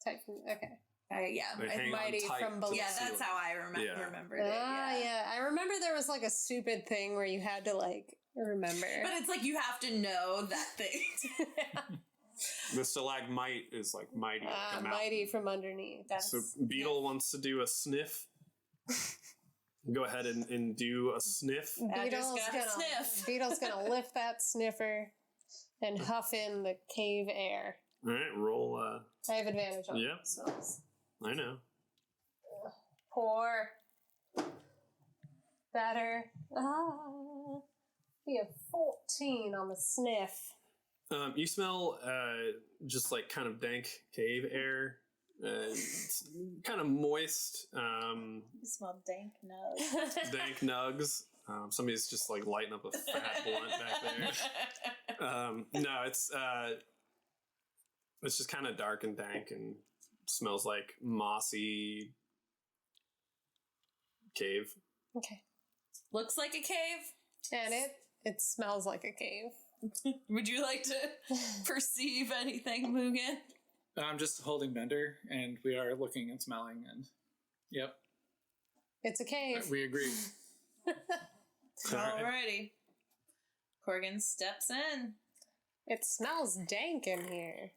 Tight. Okay. Yeah. They hang on Mighty tight from to below. the Yeah, that's ceiling. how I Yeah. remembered it. Yeah. I remember there was like a stupid thing where you had to like remember. But it's like you have to know that thing. The stalagmite is like mighty. Like a mountain. Mighty from underneath. So Beetle wants to do a sniff. Go ahead and do a sniff. Beetle's gonna lift that sniffer and huff in the cave air. All right, roll. I have advantage on Yeah. smells. I know. Poor. Better. We have 14 on the sniff. You smell just like kind of dank cave air. It's kind of moist. You smell dank nugs. Dank nugs. Somebody's just like lighting up a fat blunt back there. No, it's just kind of dark and dank and smells like mossy cave. Okay. Looks like a cave. And it smells like a cave. Would you like to perceive anything, Mugen? I'm just holding Bender, and we are looking and smelling, and yep. It's a cave. We agree. Alrighty. Korgan steps in. It smells dank in here.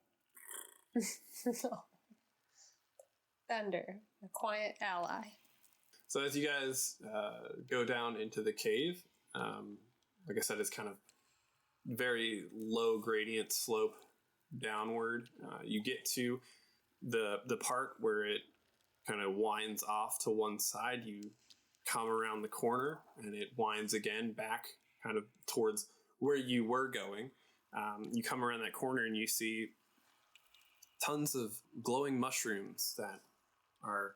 Thunder, a quiet ally. So as you guys go down into the cave, like I said, it's kind of very low gradient slope downward. You get to the part where it kind of winds off to one side. You come around the corner and it winds again back kind of towards where you were going. You come around that corner and you see tons of glowing mushrooms that are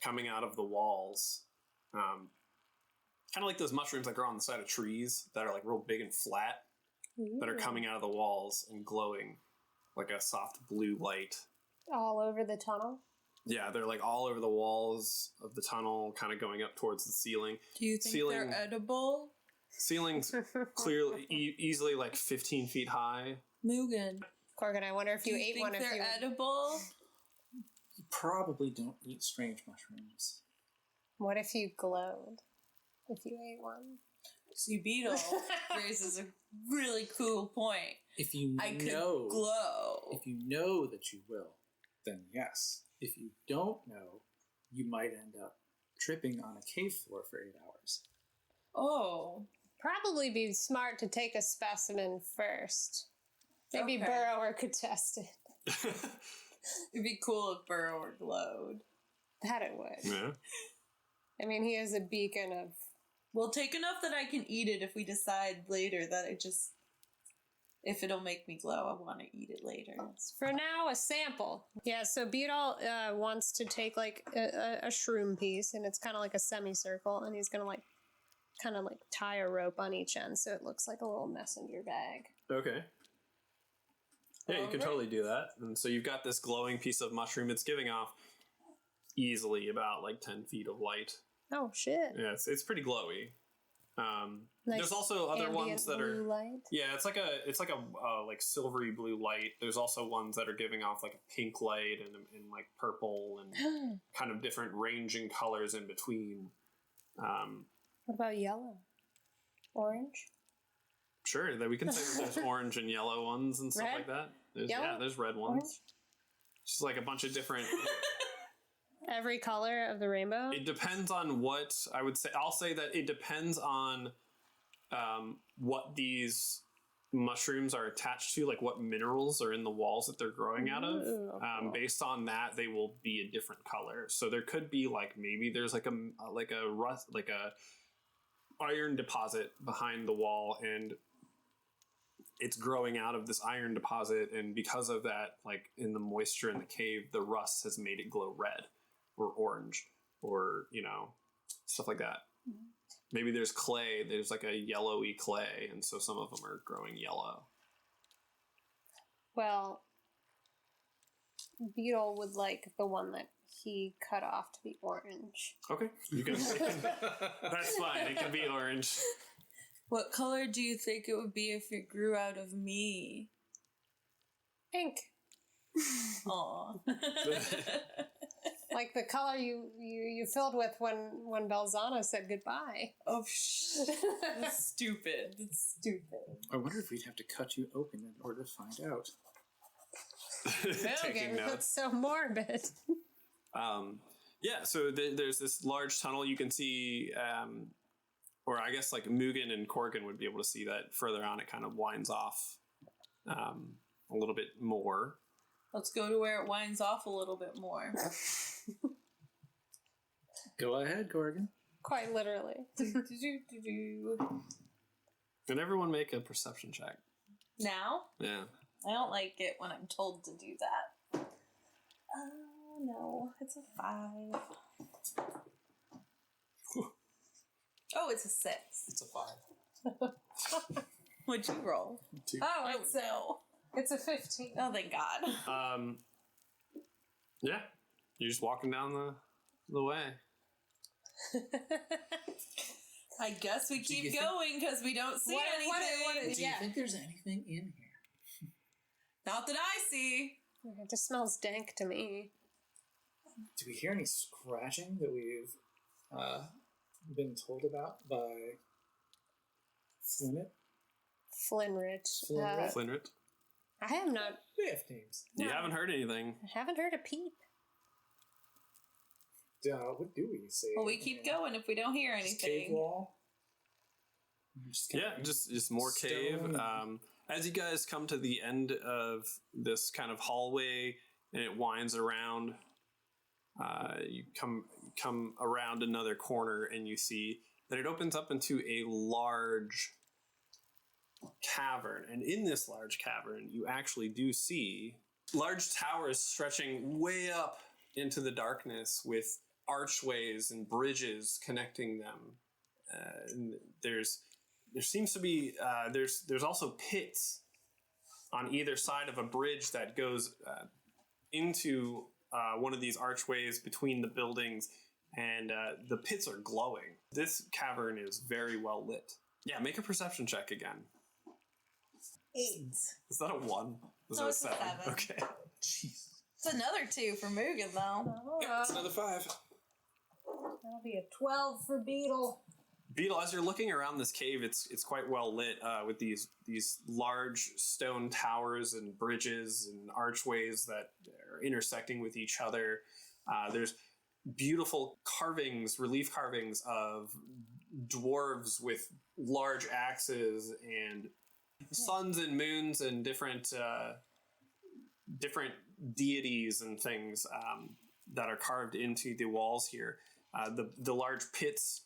coming out of the walls. Kind of like those mushrooms that grow on the side of trees that are like real big and flat. Ooh. That are coming out of the walls and glowing like a soft blue light. All over the tunnel? Yeah, they're like all over the walls of the tunnel, kind of going up towards the ceiling. Do you think they're edible? Ceiling's clearly easily like 15 feet high. Mugen. Korgan, I wonder if you ate one. Do you think they're edible? You probably don't eat strange mushrooms. What if you glowed? If you ate one? See, Beetle raises a really cool point. If you I could know, glow. if you know that you will, then yes. If you don't know, you might end up tripping on a cave floor for 8 hours. Oh. Probably be smart to take a specimen first. Maybe Okay. Burrower could test it. It'd be cool if Burrower glowed. That it would. Yeah. I mean, he is a beacon of... We'll take enough that I can eat it if we decide later that if it'll make me glow, I want to eat it later. For now, a sample. Yeah, so Beetle wants to take like a shroom piece, and it's kind of like a semicircle, and he's gonna like kind of like tie a rope on each end so it looks like a little messenger bag. Okay. Yeah, you can totally do that. And so you've got this glowing piece of mushroom. It's giving off easily about like 10 feet of light. Oh shit! Yeah, it's pretty glowy. Nice there's also other ambient ones that are blue light. yeah, it's like a like silvery blue light. There's also ones that are giving off like a pink light and like purple and kind of different ranging colors in between. What about yellow? Orange? Sure, that we can say that there's orange and yellow ones and stuff Red? like that. There's, Yellow? yeah, there's red ones. Orange? Just like a bunch of different. Every color of the rainbow? It depends on what I would say. I'll say that it depends on what these mushrooms are attached to, like what minerals are in the walls that they're growing out of. Ooh, cool. Based on that, they will be a different color. So there could be like maybe there's like a rust, like a iron deposit behind the wall, and it's growing out of this iron deposit, and because of that, like in the moisture in the cave, the rust has made it glow red or orange or stuff like that. Maybe there's clay, there's like a yellowy clay, and so some of them are growing yellow. Well, Beetle would like the one that he cut off to be orange. Okay, you can. That's fine. It can be orange. What color do you think it would be if it grew out of me? Pink. Aw. Like the color you filled with when Belzana said goodbye. Oh, that's stupid. That's stupid. I wonder if we'd have to cut you open in order to find out. Taking That's notes. so morbid. Yeah, so there's this large tunnel. You can see, or I guess like Mugen and Korgan would be able to see that further on. It kind of winds off a little bit more. Let's go to where it winds off a little bit more. Go ahead, Korgan. Quite literally. Can everyone make a perception check? Now? Yeah. I don't like it when I'm told to do that. Oh, no. It's a 5. Oh, it's a 6. It's a 5. What'd you roll? 2. Oh, Oh, no. it's a 15. Oh, thank God. Yeah. You're just walking down the way. I guess we you keep think- going because we don't see What- anything. Do you think there's anything in here? Not that I see. It just smells dank to me. Do we hear any scratching that we've been told about by Flynn. Flinrich. Flinrit? I have not. We have names. You haven't heard anything. I haven't heard a peep. What do we say? Well, we keep going if we don't hear Just cave anything. wall. Just more cave. Stone. As you guys come to the end of this kind of hallway and it winds around, you come around another corner and you see that it opens up into a large cavern. And in this large cavern, you actually do see large towers stretching way up into the darkness with archways and bridges connecting them. And there seems to be there's also pits on either side of a bridge that goes into one of these archways between the buildings, and the pits are glowing. This cavern is very well lit. Yeah, make a perception check again. 8. Is that a 1? Was No, that a it's a 7? 7. Okay. Jeez. It's another 2 for Mugen, though. It's another 5. That'll be a 12 for Beetle. Beetle, as you're looking around this cave, it's quite well lit with these large stone towers and bridges and archways that are intersecting with each other. There's beautiful carvings, relief carvings of dwarves with large axes and suns and moons and different deities and things that are carved into the walls here. The large pits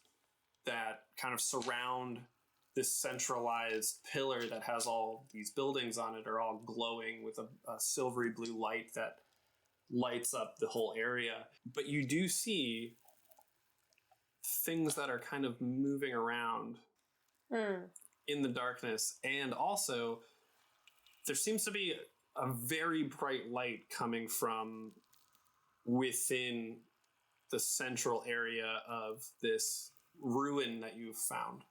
that kind of surround this centralized pillar that has all these buildings on it are all glowing with a silvery blue light that lights up the whole area. But you do see things that are kind of moving around in the darkness. And also, there seems to be a very bright light coming from within the central area of this ruin that you've found.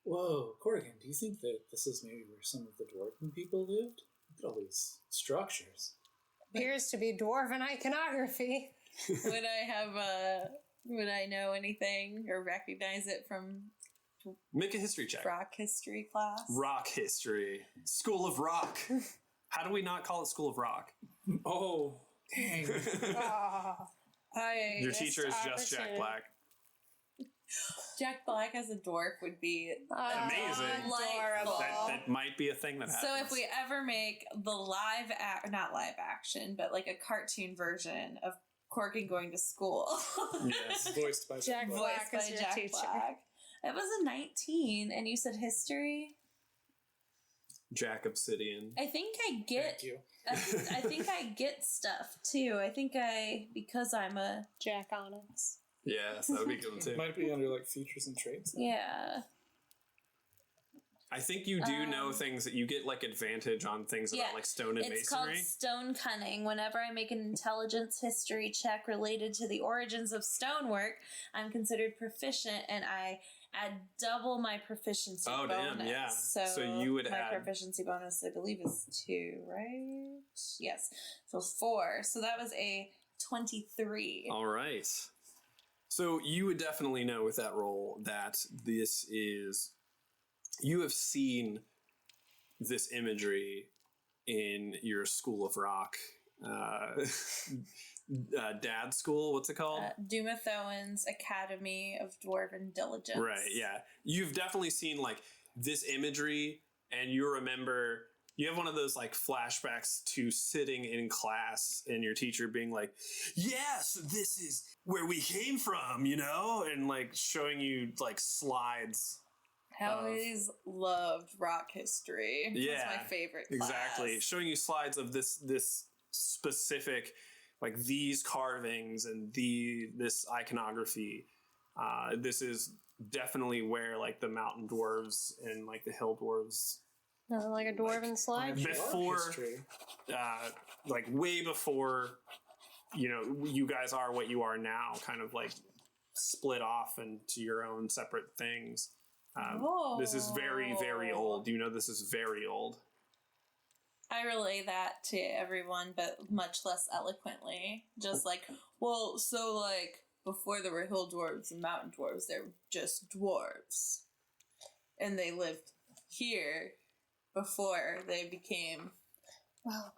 Whoa, Korgan, do you think that this is maybe where some of the dwarven people lived? Look at all these structures. Appears to be dwarven iconography. Would I know anything or recognize it from Make a history check. rock history class? Rock history. School of Rock. How do we not call it School of Rock? Oh, dang. Your teacher is just Jack Black. Jack Black as a dwarf would be Amazing. delightful. That might be a thing that happens. So if we ever make the not live action, but like a cartoon version of Korgan going to school. Yes. Voiced by Jack Voiced Black by is your Jack teacher. Black. It was a 19, and you said history? Jack Obsidian. I think I get... Thank you. I think I get stuff, too. I think because I'm a... Jack Onyx. Yes, that would be good too. Might be under like features and traits. Yeah. I think you do know things that you get like advantage on things about like stone and It's masonry. called stone cunning. Whenever I make an intelligence history check related to the origins of stonework, I'm considered proficient, and I add double my proficiency bonus. Damn, yeah. So you would my add... proficiency bonus, I believe, is 2, right? Yes. So 4. So that was a 23. All right. So you would definitely know with that roll that this is... You have seen this imagery in your School of Rock. Dad School, what's it called? Duma Thoen's Academy of Dwarven Diligence. Right, yeah. You've definitely seen like this imagery, and you remember... You have one of those like flashbacks to sitting in class and your teacher being like, yes, this is where we came from, you know? And like showing you like slides. I always loved rock history. Yeah, That's my favorite class. Exactly. Showing you slides of this specific, like these carvings and this iconography. This is definitely where like the mountain dwarves and like the hill dwarves... Like a dwarven slide? Before, like way before, you know, you guys are what you are now, kind of like split off into your own separate things. This is very, very old. You know, this is very old. I relay that to everyone, but much less eloquently. Just like, well, so like before there were hill dwarves and mountain dwarves, they were just dwarves. And they lived here before they became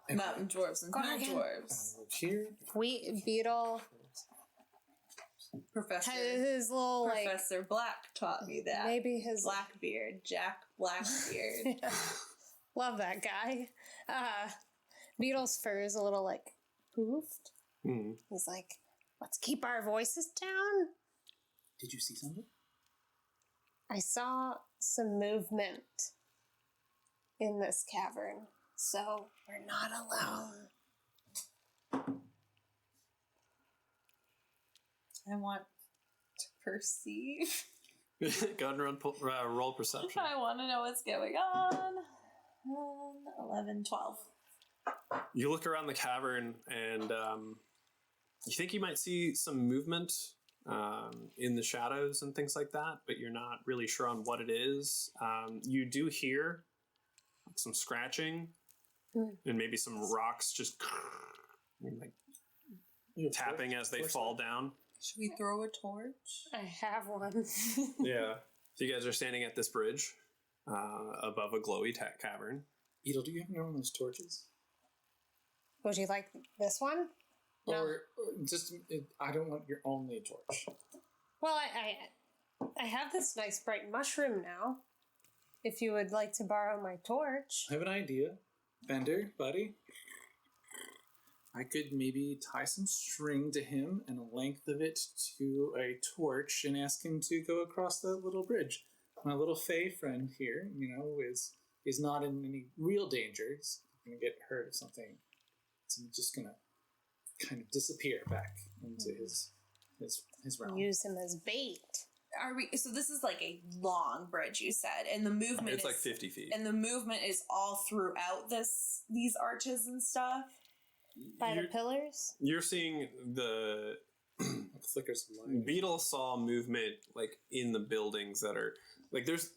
mountain dwarves and hill dwarves. Here. Beetle. Professor His little Black taught me that. maybe his Blackbeard, Jack Blackbeard. Love that guy. Beetle's fur is a little like poofed. He's like, let's keep our voices down. Did you see something? I saw some movement in this cavern, so we're not alone. I want to perceive. Go ahead and roll perception. I want to know what's going on. 11, 12. You look around the cavern and you think you might see some movement in the shadows and things like that, but you're not really sure on what it is. You do hear some scratching and maybe some rocks just like tapping as they fall down. Should we throw a torch? I have one. Yeah. So you guys are standing at this bridge above a glowy cavern. Beetle, do you have one of those torches? Would you like this one? No. Or just, I don't want your only torch. Well, I have this nice bright mushroom now. If you would like to borrow my torch. I have an idea. Bender, buddy. I could maybe tie some string to him and a length of it to a torch and ask him to go across that little bridge. My little Fey friend here, is not in any real danger. He's going to get hurt or something. So I'm just going to kind of disappear back into his realm. Use him as bait. So this is like a long bridge, you said, and the movement It's like 50 feet. And the movement is all throughout these arches and stuff. By the pillars? You're seeing the flickers of light. Beetle saw movement like in the buildings that are like there's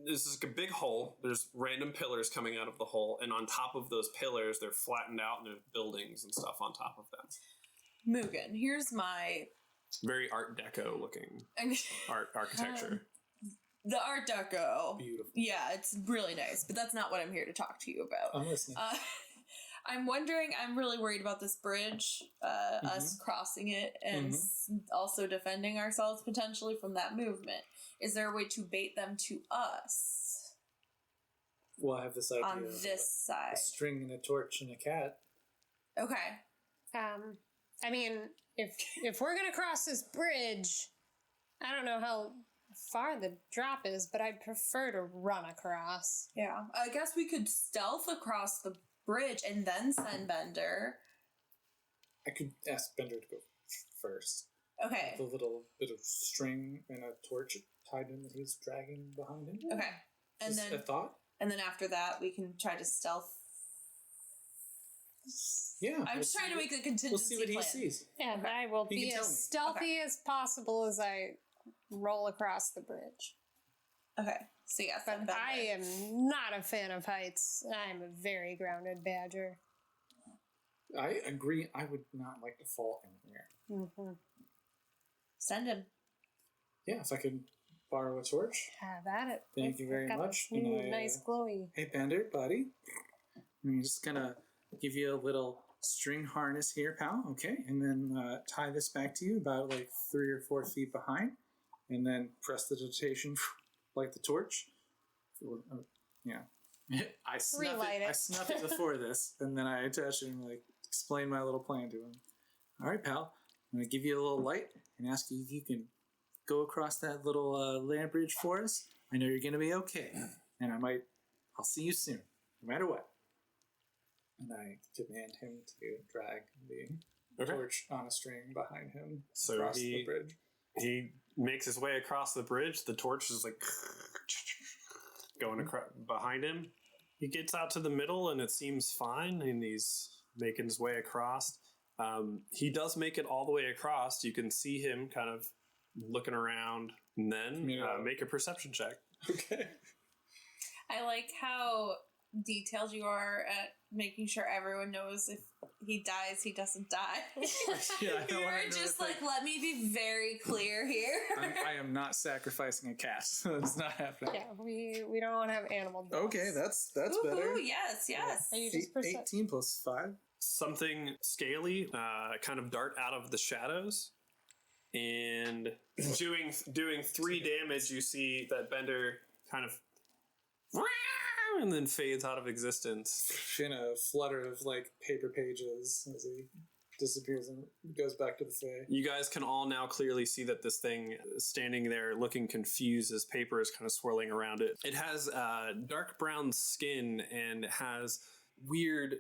this a big hole. There's random pillars coming out of the hole, and on top of those pillars, they're flattened out, and there's buildings and stuff on top of them. Mugen, here's my very Art Deco looking architecture. The Art Deco. Beautiful. Yeah, it's really nice, but that's not what I'm here to talk to you about. I'm listening. I'm wondering, I'm really worried about this bridge, us crossing it, and also defending ourselves potentially from that movement. Is there a way to bait them to us? Well, I have this idea. On this side. A string and a torch and a cat. Okay. I mean, if we're gonna cross this bridge, I don't know how far the drop is, but I'd prefer to run across. Yeah. I guess we could stealth across the bridge and then send Bender. I could ask Bender to go first. Okay. With a little bit of string and a torch tied in that he's dragging behind him. Okay. And Just then a thought? And then after that, we can try to stealth. Yeah. I'm just trying to make a contingency We'll see what plan. he sees. Yeah, but I will You be can tell as me. stealthy as possible as I roll across the bridge. Okay. So yes, But I am not a fan of heights. I'm a very grounded badger. I agree. I would not like to fall anywhere. Mm-hmm. Send him. Yeah, if I could borrow a torch. Have at it. Thank you very Got much. this new And I, nice glowy. Hey, Bender, buddy. I'm just gonna give you a little string harness here, pal. Okay, and then tie this back to you about like 3 or 4 feet behind, and then press the dictation like the torch. Yeah, I snuff it before this, and then I attach it and like explain my little plan to him. All right, pal. I'm gonna give you a little light and ask you if you can go across that little land bridge for us. I know you're gonna be okay, and I'll see you soon, no matter what. And I demand him to drag the torch on a string behind him across the bridge. He makes his way across the bridge. The torch is like going behind him. He gets out to the middle, and it seems fine, and he's making his way across. He does make it all the way across. You can see him kind of looking around, and then make a perception check. Okay. I like how detailed you are at making sure everyone knows if he dies, he doesn't die. Yeah, I don't wanna You're know just if, like, let me be very clear here. I am not sacrificing a cat, so it's not happening. Yeah, we don't want to have animal deaths. Okay, that's Ooh, better. yes. Are you just 18 plus 5. Something scaly kind of dart out of the shadows, and doing 3 damage. You see that Bender kind of and then fades out of existence. In a flutter of like paper pages as he disappears and goes back to the Fae. You guys can all now clearly see that this thing is standing there looking confused as paper is kind of swirling around it. It has dark brown skin and has weird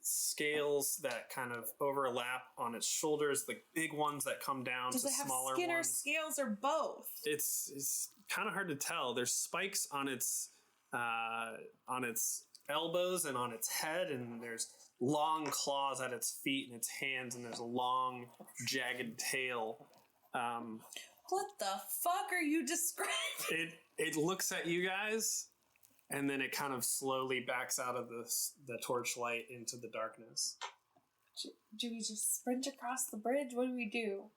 scales that kind of overlap on its shoulders, the big ones that come down Does to it have smaller skin or ones. scales or both? It's kind of hard to tell. There's spikes on its elbows and on its head, and there's long claws at its feet and its hands, and there's a long jagged tail. What the fuck are you describing? It looks at you guys, and then it kind of slowly backs out of the torchlight into the darkness. Do we just sprint across the bridge? What do we do?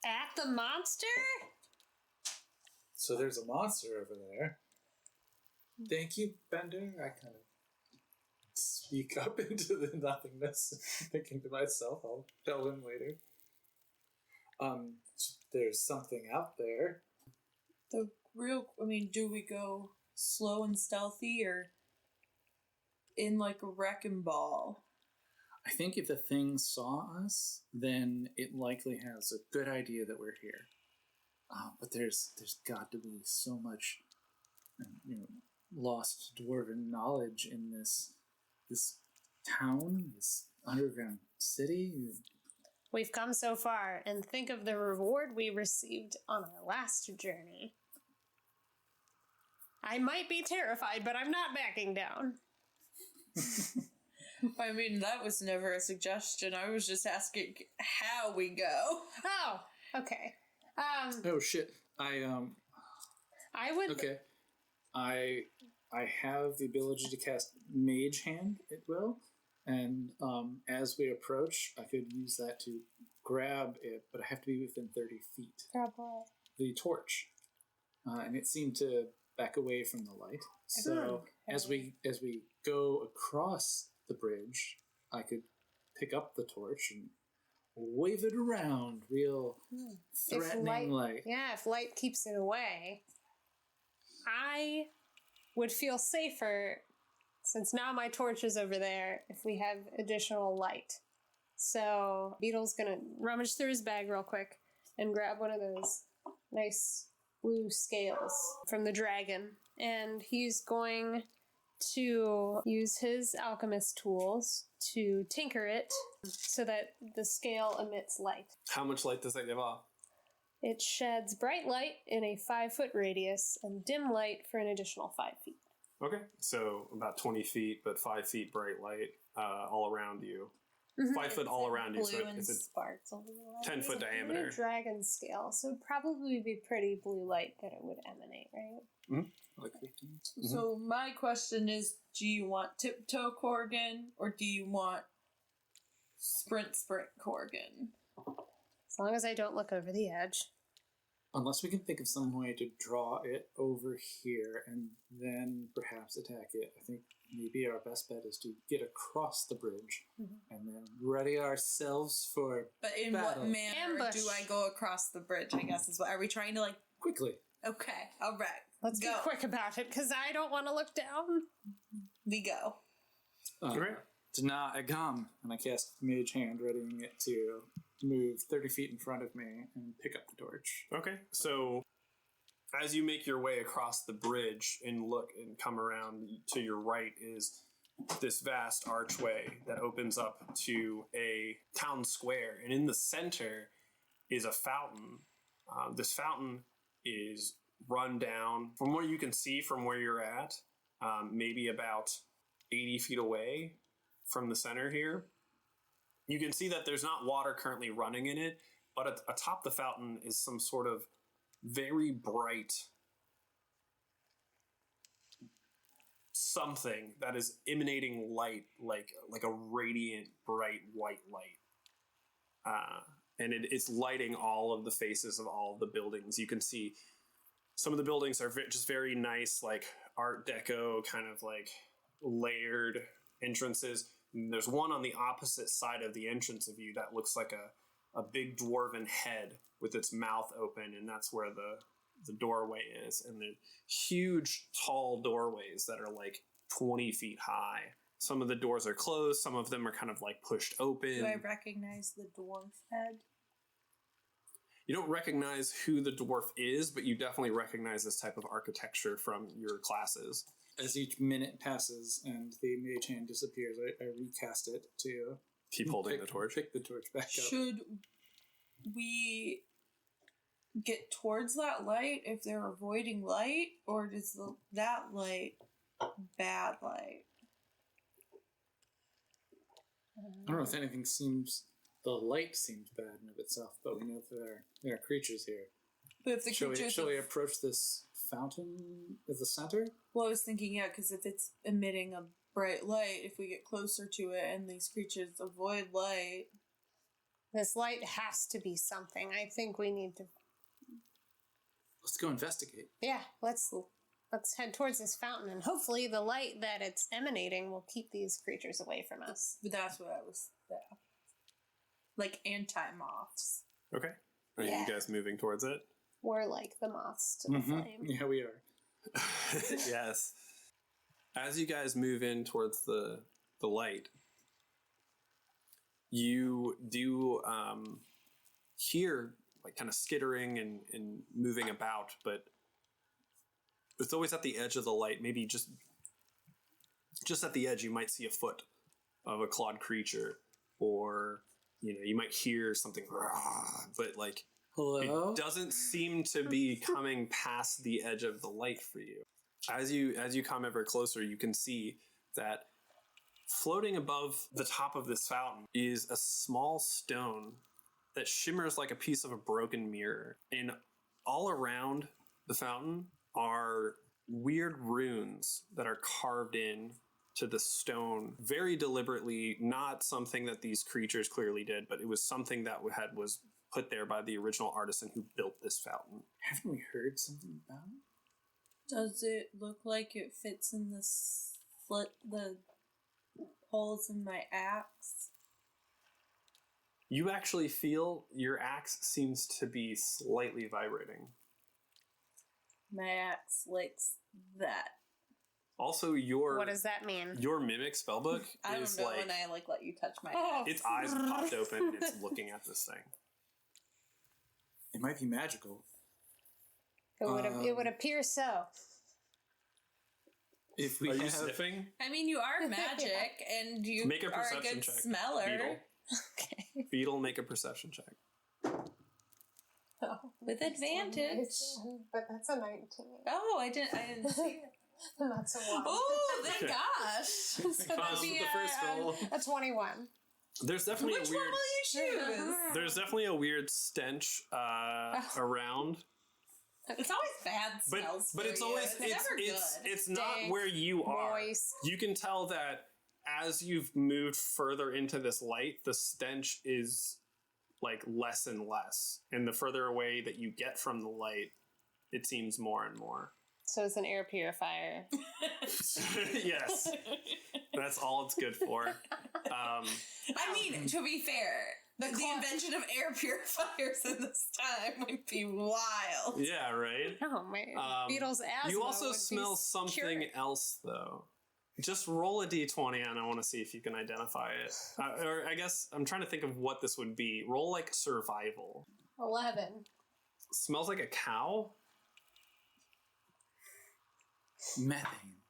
At the monster? So there's a monster over there. Thank you, Bender. I kind of speak up into the nothingness, thinking to myself, I'll tell him later. There's something out there. Do we go slow and stealthy or in like a wrecking ball? I think if the thing saw us, then it likely has a good idea that we're here. But there's got to be so much, lost dwarven knowledge in this town, this underground city. We've come so far, and think of the reward we received on our last journey. I might be terrified, but I'm not backing down. I mean, that was never a suggestion. I was just asking how we go. Oh, okay. Oh shit! I would. Okay. I have the ability to cast Mage Hand at will, and as we approach, I could use that to grab it, but I have to be within 30 feet. Grab what? The torch, and it seemed to back away from the light. So as we go across the bridge, I could pick up the torch and wave it around, real threatening light. Yeah, if light keeps it away, I would feel safer since now my torch is over there if we have additional light. So Beetle's gonna rummage through his bag real quick and grab one of those nice blue scales from the dragon, and he's going to use his alchemist tools to tinker it so that the scale emits light. How much light does that give off? It sheds bright light in a 5-foot radius and dim light for an additional 5 feet. Okay, so about 20 feet, but 5 feet bright light all around you. Mm-hmm. 5 foot all around you, so Blue and it's a sparks. 10-foot diameter. Dragon scale, so it'd probably be pretty blue light that it would emanate, right? Like 15. So my question is, do you want tiptoe Korgan or do you want sprint Korgan? As long as I don't look over the edge. Unless we can think of some way to draw it over here and then perhaps attack it. I think maybe our best bet is to get across the bridge and then ready ourselves for But in battle. what manner Ambush. do I go across the bridge, I guess is what. Are we trying to like... Quickly. Okay, alright. Let's go. be quick about it, because I don't want to look down. We go. Great. Dna Agam. And I cast Mage Hand, readying it to move 30 feet in front of me and pick up the torch. Okay, so as you make your way across the bridge and look and come around, to your right is this vast archway that opens up to a town square, and in the center is a fountain. This fountain is run down from what you can see from where you're at, maybe about 80 feet away from the center here. You can see that there's not water currently running in it, but atop the fountain is some sort of very bright something that is emanating light, like a radiant, bright white light. And it's lighting all of the faces of all of the buildings. You can see some of the buildings are just very nice, like Art Deco, kind of like layered entrances. And there's one on the opposite side of the entrance of you that looks like a big dwarven head with its mouth open, and that's where the doorway is. And the huge, tall doorways that are like 20 feet high. Some of the doors are closed. Some of them are kind of like pushed open. Do I recognize the dwarf head? You don't recognize who the dwarf is, but you definitely recognize this type of architecture from your classes. As each minute passes and the mage hand disappears, I recast it to Keep holding the torch. Pick the torch back up. Should we get towards that light if they're avoiding light, or is that light bad light? I don't know if anything seems... The light seems bad in of itself, but we know that there are creatures here. But if the creatures... Shall we approach this fountain at the center? Well, I was thinking, yeah, because if it's emitting a bright light, if we get closer to it and these creatures avoid light... This light has to be something. I think we need to... Let's go investigate. Yeah, let's head towards this fountain, and hopefully the light that it's emanating will keep these creatures away from us. But that's what I was... Yeah. Like anti-moths. Okay. Are you guys moving towards it? We're like the moths to the flame. Yeah, we are. Yes. As you guys move in towards the light, you do hear like kind of skittering and moving about, but it's always at the edge of the light. Maybe just at the edge, you might see a foot of a clawed creature, or you might hear something, but like hello? It doesn't seem to be coming past the edge of the light for you. As you come ever closer, you can see that floating above the top of this fountain is a small stone that shimmers like a piece of a broken mirror. And all around the fountain are weird runes that are carved in to the stone very deliberately, not something that these creatures clearly did, but it was something that was put there by the original artisan who built this fountain. Haven't we heard something about it? Does it look like it fits in the holes in my axe? You actually feel your axe seems to be slightly vibrating. My axe likes that. Also, what does that mean? Your mimic spellbook I is don't know like when I let you touch my axe. its eyes popped open and it's looking at this thing. It might be magical. It would appear so. If we Are you have... sniffing? I mean, you are magic, and you Make a are a perception good check. smeller. Beetle. Okay. Beetle, make a perception check. Oh, With advantage. But that's a 19. Oh, I didn't see it. That's a 1. Oh, thank Okay. gosh. So that'd be the first roll. a 21. There's definitely Which a weird. one will you choose? There's definitely a weird stench around. It's always bad smells. But it's always never good. it's not Dank, where you are. moist. You can tell that as you've moved further into this light, the stench is like less and less, and the further away that you get from the light, it seems more and more. So it's an air purifier. Yes, that's all it's good for. I mean, to be fair, the invention of air purifiers in this time would be wild. Yeah, right. Oh my! Beetle's asthma. You also would smell be something cured. else, though. Just roll a d20 and I want to see if you can identify it. Or I guess I'm trying to think of what this would be. Roll like survival. 11. Smells like a cow? Methane.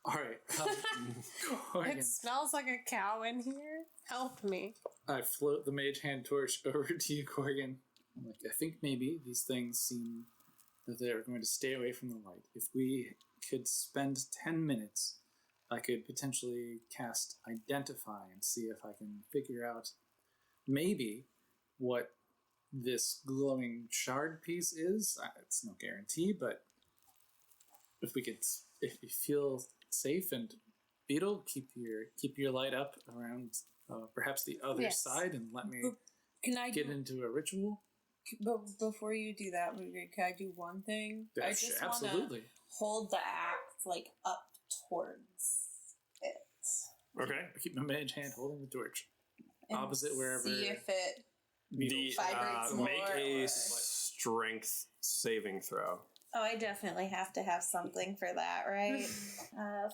All right. Korgan. It smells like a cow in here. Help me. I float the mage hand torch over to you, Korgan. I'm like, I think maybe these things seem that they're going to stay away from the light. If we could spend 10 minutes, I could potentially cast Identify and see if I can figure out maybe what this glowing shard piece is. It's no guarantee, but if we could if you feel safe, and Beetle, keep your light up around perhaps the other side, and let me Can I get into a ritual. But before you do that, can I do one thing? Yeah, I just absolutely. want to hold the axe like up towards it. Okay. I keep my mage hand holding the torch. And Opposite wherever. See if it vibrates more. Make a or... strength saving throw. Oh, I definitely have to have something for that, right?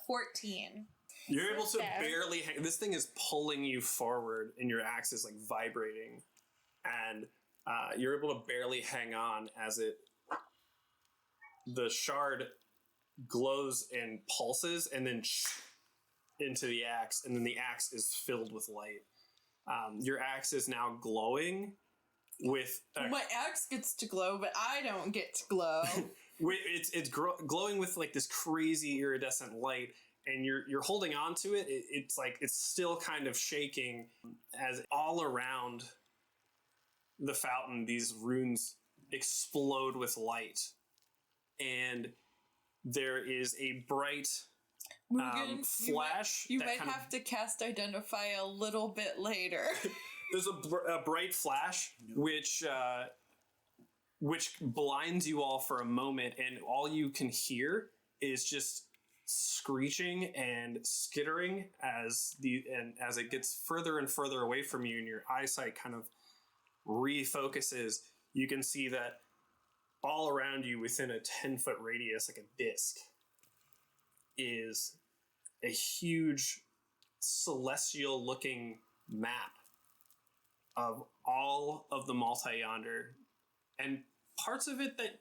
14. You're able to barely hang. This thing is pulling you forward, and your axe is like vibrating, and you're able to barely hang on as the shard glows and pulses, and then into the axe, and then the axe is filled with light. Your axe is now glowing with my axe gets to glow, but I don't get to glow. it's glowing with like this crazy iridescent light, and you're holding on to it. It's like it's still kind of shaking as all around the fountain these runes explode with light, and there is a bright Mugen, flash. You might have to cast Identify a little bit later. There's a bright flash which blinds you all for a moment, and all you can hear is just screeching and skittering as it gets further and further away from you, and your eyesight kind of refocuses. You can see that all around you within a 10-foot radius, like a disc, is a huge celestial looking map of all of the Malta yonder, and parts of it that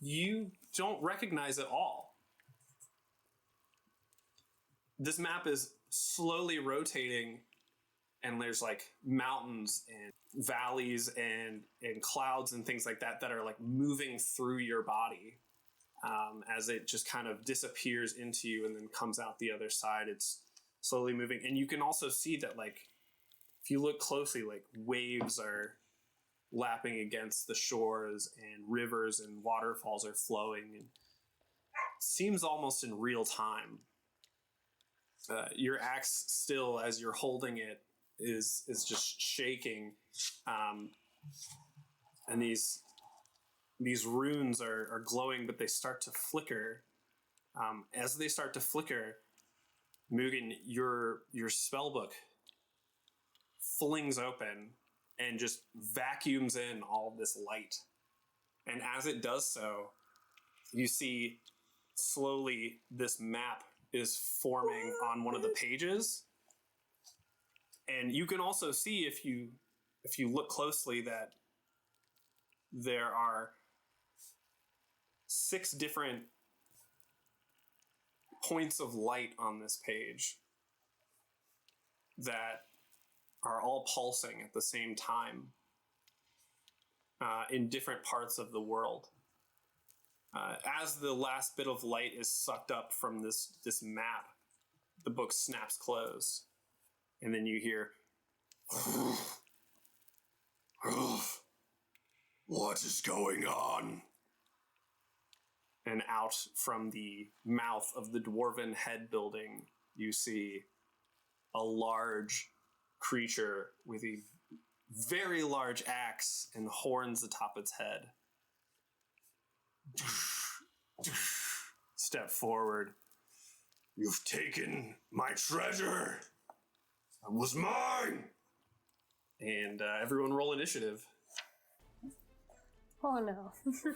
you don't recognize at all. This map is slowly rotating, and there's like mountains and valleys and clouds and things like that are like moving through your body as it just kind of disappears into you and then comes out the other side. It's slowly moving, and you can also see that, like, if you look closely, like waves are lapping against the shores, and rivers and waterfalls are flowing, and it seems almost in real time. Your axe still, as you're holding it, is just shaking, and these runes are glowing, but they start to flicker. As they start to flicker, Mugen, your spellbook flings open and just vacuums in all of this light. And as it does so, you see slowly this map is forming on one of the pages. And you can also see, if you look closely, that there are 6 different points of light on this page that are all pulsing at the same time in different parts of the world. As the last bit of light is sucked up from this map, the book snaps closed, and then you hear, "What is going on?" And out from the mouth of the dwarven head building, you see a large creature with a very large axe and horns atop its head. Step forward. "You've taken my treasure. It was mine." And everyone roll initiative. Oh no. Okay.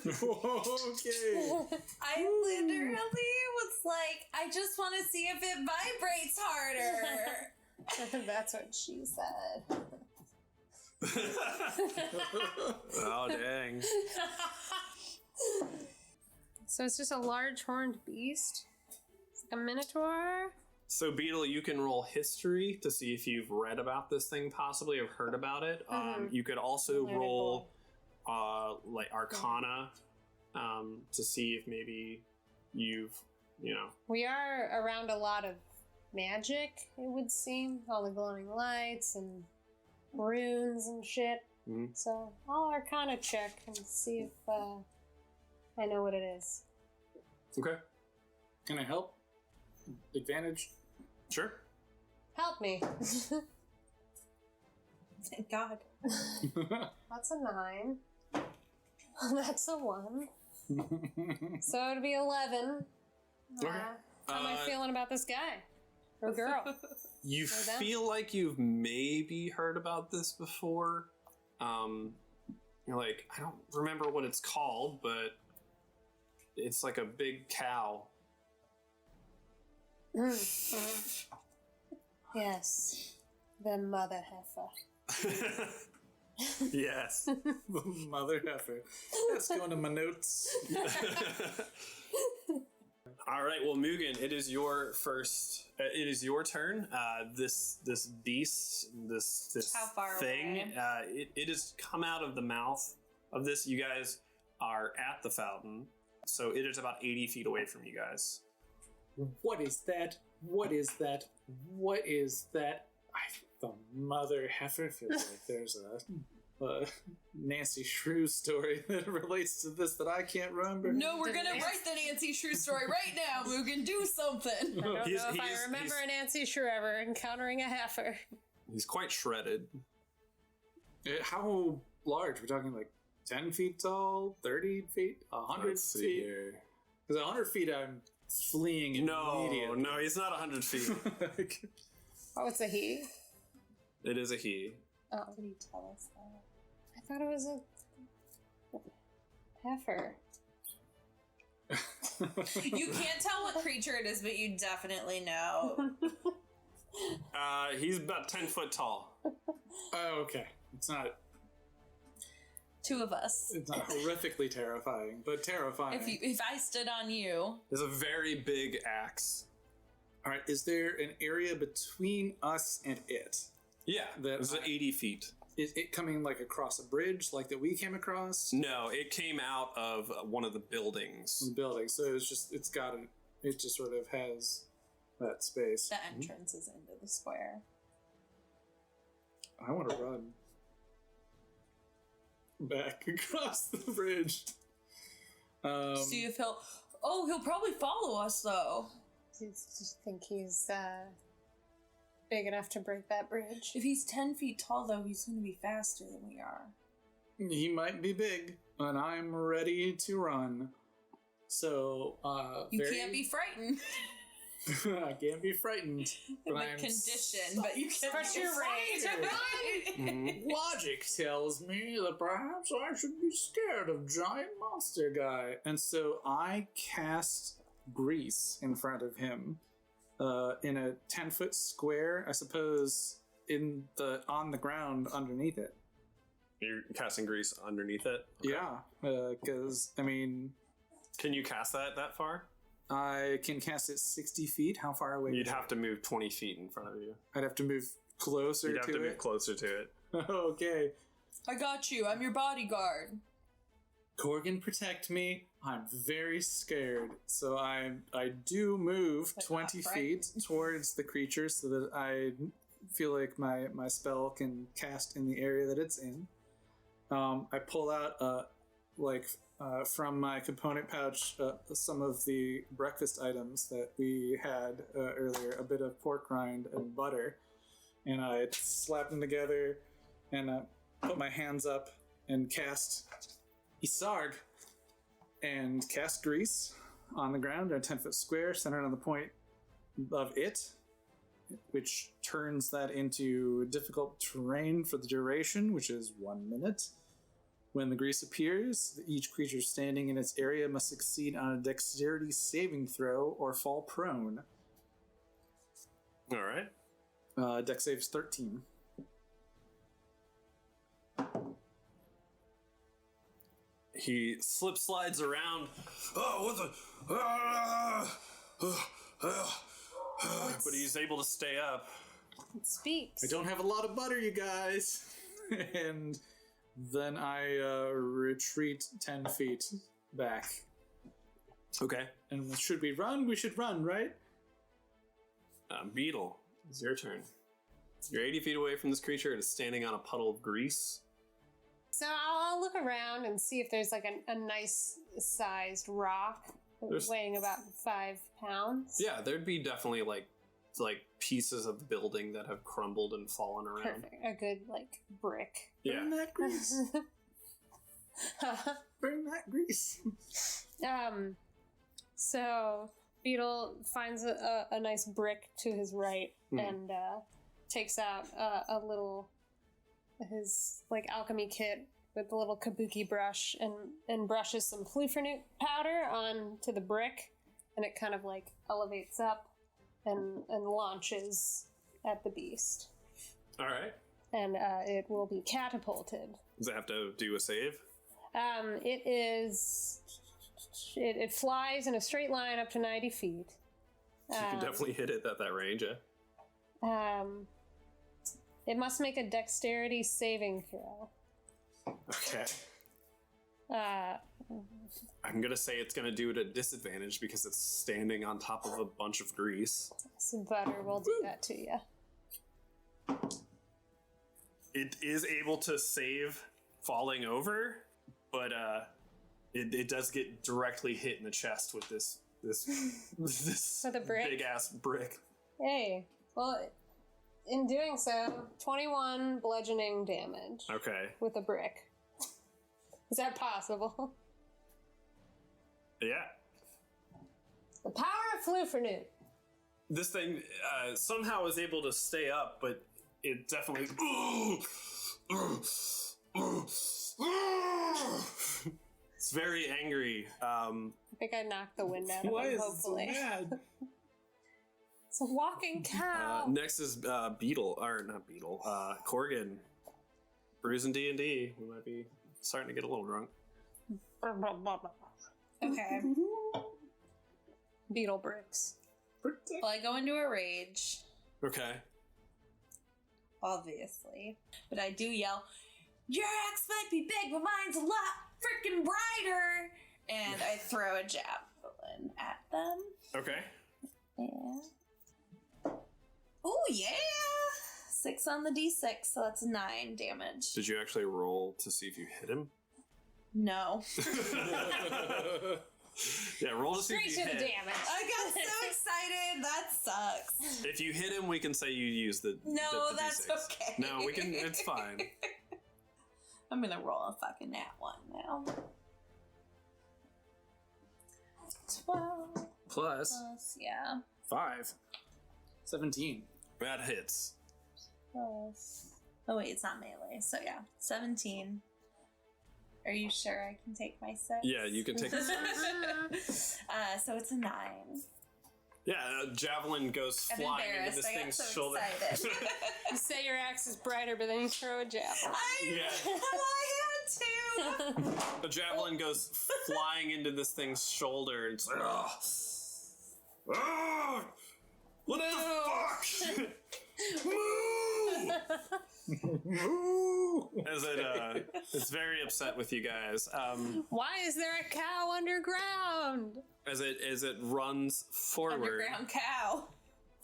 I literally was like, I just want to see if it vibrates harder. That's what she said. Oh, dang. So it's just a large horned beast? It's like a Minotaur? So, Beetle, you can roll history to see if you've read about this thing possibly or heard about it. You could also roll like Arcana to see if maybe you've, We are around a lot of magic, it would seem. All the glowing lights and runes and shit. Mm-hmm. So I'll Arcana check and see if I know what it is. Okay. Can I help? Advantage? Sure. Help me. Thank God. That's a 9. That's a 1. So it'd be 11. Okay. How am I feeling about this guy? Or girl? You Or them? feel like you've maybe heard about this before. You're like, I don't remember what it's called, but it's like a big cow. Yes. The mother heifer. Yes. Mother heifer. Let's go into my notes. All right, well, Mugen, it is your first. It is your turn. This beast, this How far thing, away? it has come out of the mouth of this. You guys are at the fountain, so it is about 80 feet away from you guys. What is that? What is that? What is that? The mother heifer feels like there's a Nancy Shrew story that relates to this that I can't remember. No, we're gonna write the Nancy Shrew story right now, Mugen. Do something. I don't know if He's- I remember a Nancy Shrew ever encountering a heifer. He's quite shredded. How large? We're talking like 10 feet tall, 30 feet, 100 Let's see feet? here. Because 100 feet I'm fleeing No, immediately. no, he's not 100 feet. Oh, it's a he? It is a he. Oh, How did he tell us that? I thought it was a heifer. You can't tell what creature it is, but you definitely know. He's about 10 foot tall. Oh, okay. It's not 2 of us. horrifically terrifying, but terrifying. If I stood on you, There's a very big axe. All right, is there an area between us and it? Yeah, That it's 80 feet. Is it coming like across a bridge like that we came across? No, it came out of one of the buildings. The building. So it just sort of has that space. the entrance is into the square. I want to run back across the bridge. See if he'll. Oh, he'll probably follow us though. Do you think he's big enough to break that bridge? If he's 10 feet tall, though, he's going to be faster than we are. He might be big, and I'm ready to run. So, You can't be frightened. I can't be frightened. But With I'm condition, but you can But you're right. Logic tells me that perhaps I should be scared of giant monster guy. And so I cast grease in front of him in a 10-foot square, I suppose, on the ground underneath it. You're casting grease underneath it? Okay. Yeah, because, Can you cast that far? I can cast it 60 feet. How far away? You'd have to move 20 feet in front of you. I'd have to move closer You'd have to to move it. closer to it. Okay. I got you. I'm your bodyguard. Korgan, protect me. I'm very scared. So I do move But 20 not feet towards the creature so that I feel like my spell can cast in the area that it's in. I pull out, from my component pouch, some of the breakfast items that we had earlier, a bit of pork rind and butter. And I slap them together and put my hands up and cast Isarg and cast grease on the ground in a 10-foot square centered on the point of it, which turns that into difficult terrain for the duration, which is 1 minute. When the grease appears, each creature standing in its area must succeed on a dexterity saving throw or fall prone. All right. Dex saves 13. He slip slides around. Oh, what the? But he's able to stay up. It speaks. I don't have a lot of butter, you guys. And then I retreat 10 feet back. Okay. And should we run? We should run, right? Beetle, it's your turn. You're 80 feet away from this creature. It is standing on a puddle of grease. So I'll look around and see if there's like a nice sized rock weighing about 5 pounds. Yeah, there'd be definitely like pieces of the building that have crumbled and fallen around. Perfect. A good like brick. Yeah. Burn that grease. Burn that grease. So Beetle finds a nice brick to his right and takes out a little his like alchemy kit with a little kabuki brush and brushes some fluffernuit powder onto the brick, and it kind of like elevates up and launches at the beast. All right. And it will be catapulted. Does it have to do a save? It flies in a straight line up to 90 feet. You can definitely hit it at that range, yeah. It must make a dexterity saving throw. Okay. I'm gonna say it's gonna do it at disadvantage because it's standing on top of a bunch of grease. Some butter will do that to you. It is able to save falling over, but it does get directly hit in the chest with this With a brick? big ass brick. Hey, well, in doing so, 21 bludgeoning damage Okay. with a brick. Is that possible? Yeah. The power of fluffernuit. This thing somehow is able to stay up, but it definitely. It's very angry. I think I knocked the wind out of Why him, is it so hopefully. mad? It's a walking cow. Next is Beetle, or not Beetle, Korgan. BnDnD. We might be starting to get a little drunk. Okay. Beetle bricks. Well, I go into a rage, Okay. obviously. But I do yell, "Your axe might be big, but mine's a lot freaking brighter!" And I throw a javelin at them. Okay. Yeah. Oh, yeah! 6 on the d6, so that's 9 damage. Did you actually roll to see if you hit him? No. Yeah, roll to see Straight if you to the hit. damage. I got so excited. That sucks. If you hit him, we can say you use the No, the that's D6. okay. No, we can. It's fine. I'm gonna roll a fucking nat 1 now. 12 Plus plus, yeah. 5. 17. That hits. Plus. Oh, wait, it's not melee, so yeah. 17. Are you sure I can take my 6? Yeah, you can take. So it's a 9. Yeah, javelin goes I'm flying into embarrassed. this I got thing's so shoulder. excited. You say your axe is brighter, but then you throw a javelin. Yeah. I had to. The javelin goes flying into this thing's shoulder, and it's like, oh, oh, what the fuck? Move! As it's very upset with you guys. Why is there a cow underground? As it runs forward. Underground cow.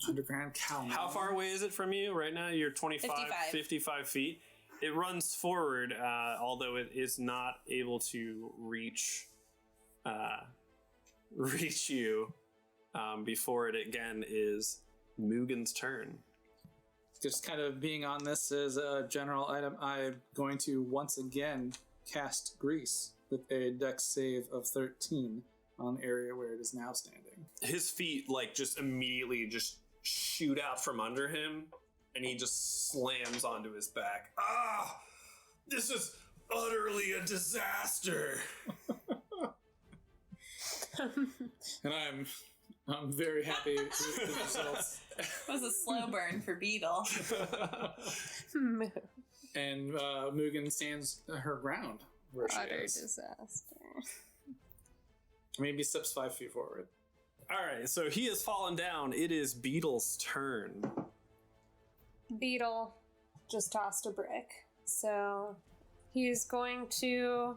Underground cow. How far away is it from you right now? You're 55 feet. It runs forward, although it is not able to reach you before it again is Mugen's turn. Just kind of being on this as a general item, I'm going to once again cast Grease with a dex save of 13 on the area where it is now standing. His feet just immediately just shoot out from under him, and he just slams onto his back. Ah! This is utterly a disaster! And I'm very happy with the results. It was a slow burn for Beetle. And Mugen stands her ground where she Utter is. disaster. Maybe steps 5 feet forward. Alright, so he has fallen down. It is Beetle's turn. Beetle just tossed a brick. So he's going to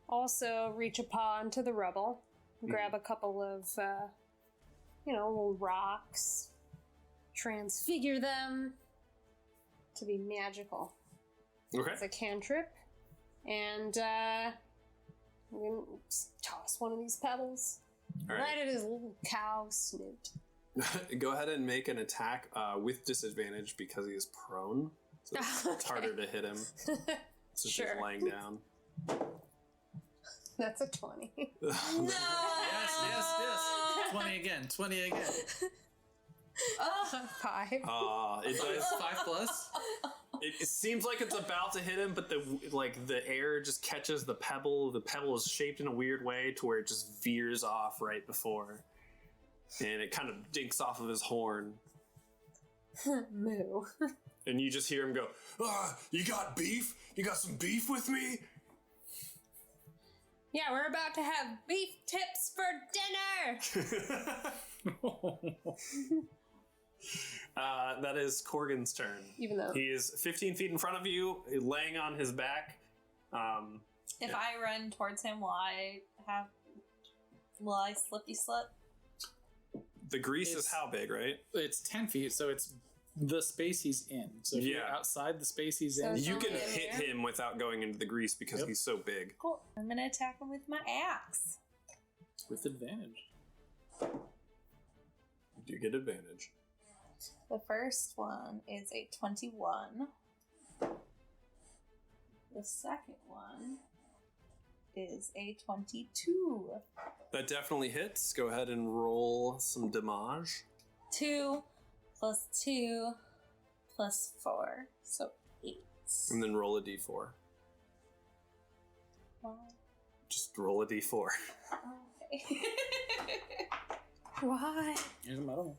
also reach a paw into the rubble, grab a couple of, little rocks, transfigure them to be magical Okay. as a cantrip, and I'm going to toss one of these pebbles All Right at his little cow snoot. Go ahead and make an attack with disadvantage because he is prone. So it's harder to hit him since Sure. he's laying down. That's a 20. No! Yes. 20 again. 20 again. 5. It does. 5 plus. It seems like it's about to hit him, but the air just catches the pebble. The pebble is shaped in a weird way to where it just veers off right before, and it kind of dinks off of his horn. Moo. And you just hear him go, you got beef? You got some beef with me? Yeah, we're about to have beef tips for dinner! That is Korgan's turn. Even though... He is 15 feet in front of you, laying on his back. If I run towards him, will I slippy slip? The grease is how big, right? It's 10 feet, so it's the space he's in. So if you're outside the space he's in, You can hit him without going into the grease because he's so big. Cool. I'm gonna attack him with my axe. with advantage. You do get advantage. The first one is a 21. The second one is a 22. That definitely hits. Go ahead and roll some damage. 2 plus 2 plus 4. So 8. And then roll a d4. Wow. Just roll a d4. Okay. Why? Here's a medal.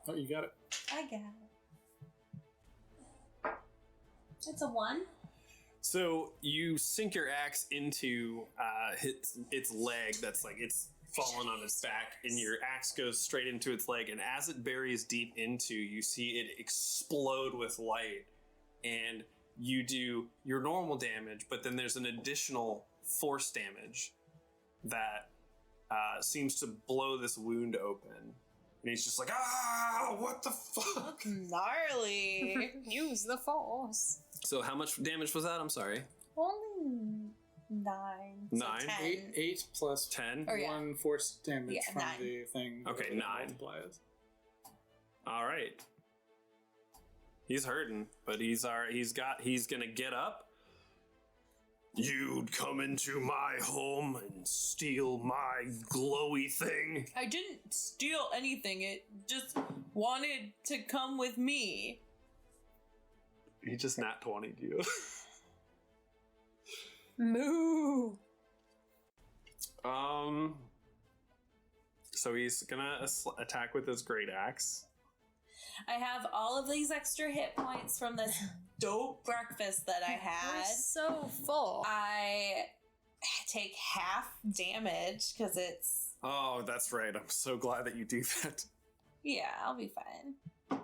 Oh, you got it. I got it. It's a 1. So you sink your axe into its leg that's like it's fallen on its back, and your axe goes straight into its leg, and as it buries deep into, you see it explode with light, and you do your normal damage, but then there's an additional force damage that seems to blow this wound open. And he's just like, what the fuck? Gnarly. Use the force. So how much damage was that? I'm sorry. Only 9. So 9? 10. 8 plus 10? Or yeah. 1 force damage Yeah, from 9. the thing. Okay, that 9. multiplies. All right. He's hurting, but he's gonna get up. You'd come into my home and steal my glowy thing. I didn't steal anything. It just wanted to come with me. He just nat 20'd you. Moo. So he's gonna attack with his great axe. I have all of these extra hit points from this dope breakfast that I had. We're so full. I take half damage because it's... Oh, that's right. I'm so glad that you do that. Yeah, I'll be fine.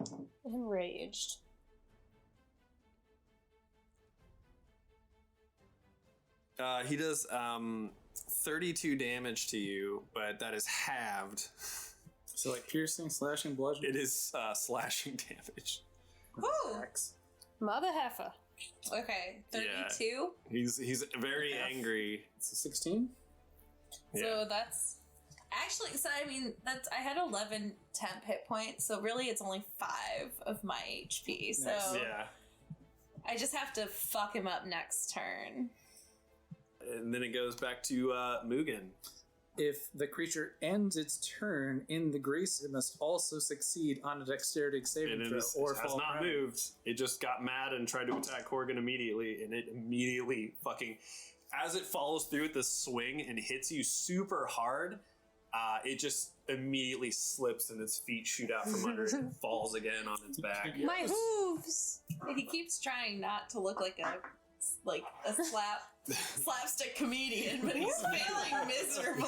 Enraged. He does 32 damage to you, but that is halved. So like piercing, slashing, bludgeoning. It is slashing damage. Woo! Axe. Mother heifer. Okay, 32. Yeah. He's very angry. It's a 16. So that's... Actually, so I mean, I had 11 temp hit points, so really it's only 5 of my HP. So Nice. Yeah. I just have to fuck him up next turn. And then it goes back to Mugen. If the creature ends its turn in the grease, it must also succeed on a dexterity saving And throw it or has fall not prone. moved. It just got mad and tried to attack Korgan immediately, and it immediately fucking... As it follows through with this swing and hits you super hard, it just immediately slips and its feet shoot out from under it and falls again on its back. Yeah. My hooves. He keeps trying not to look like a slapstick comedian, but he's failing miserably.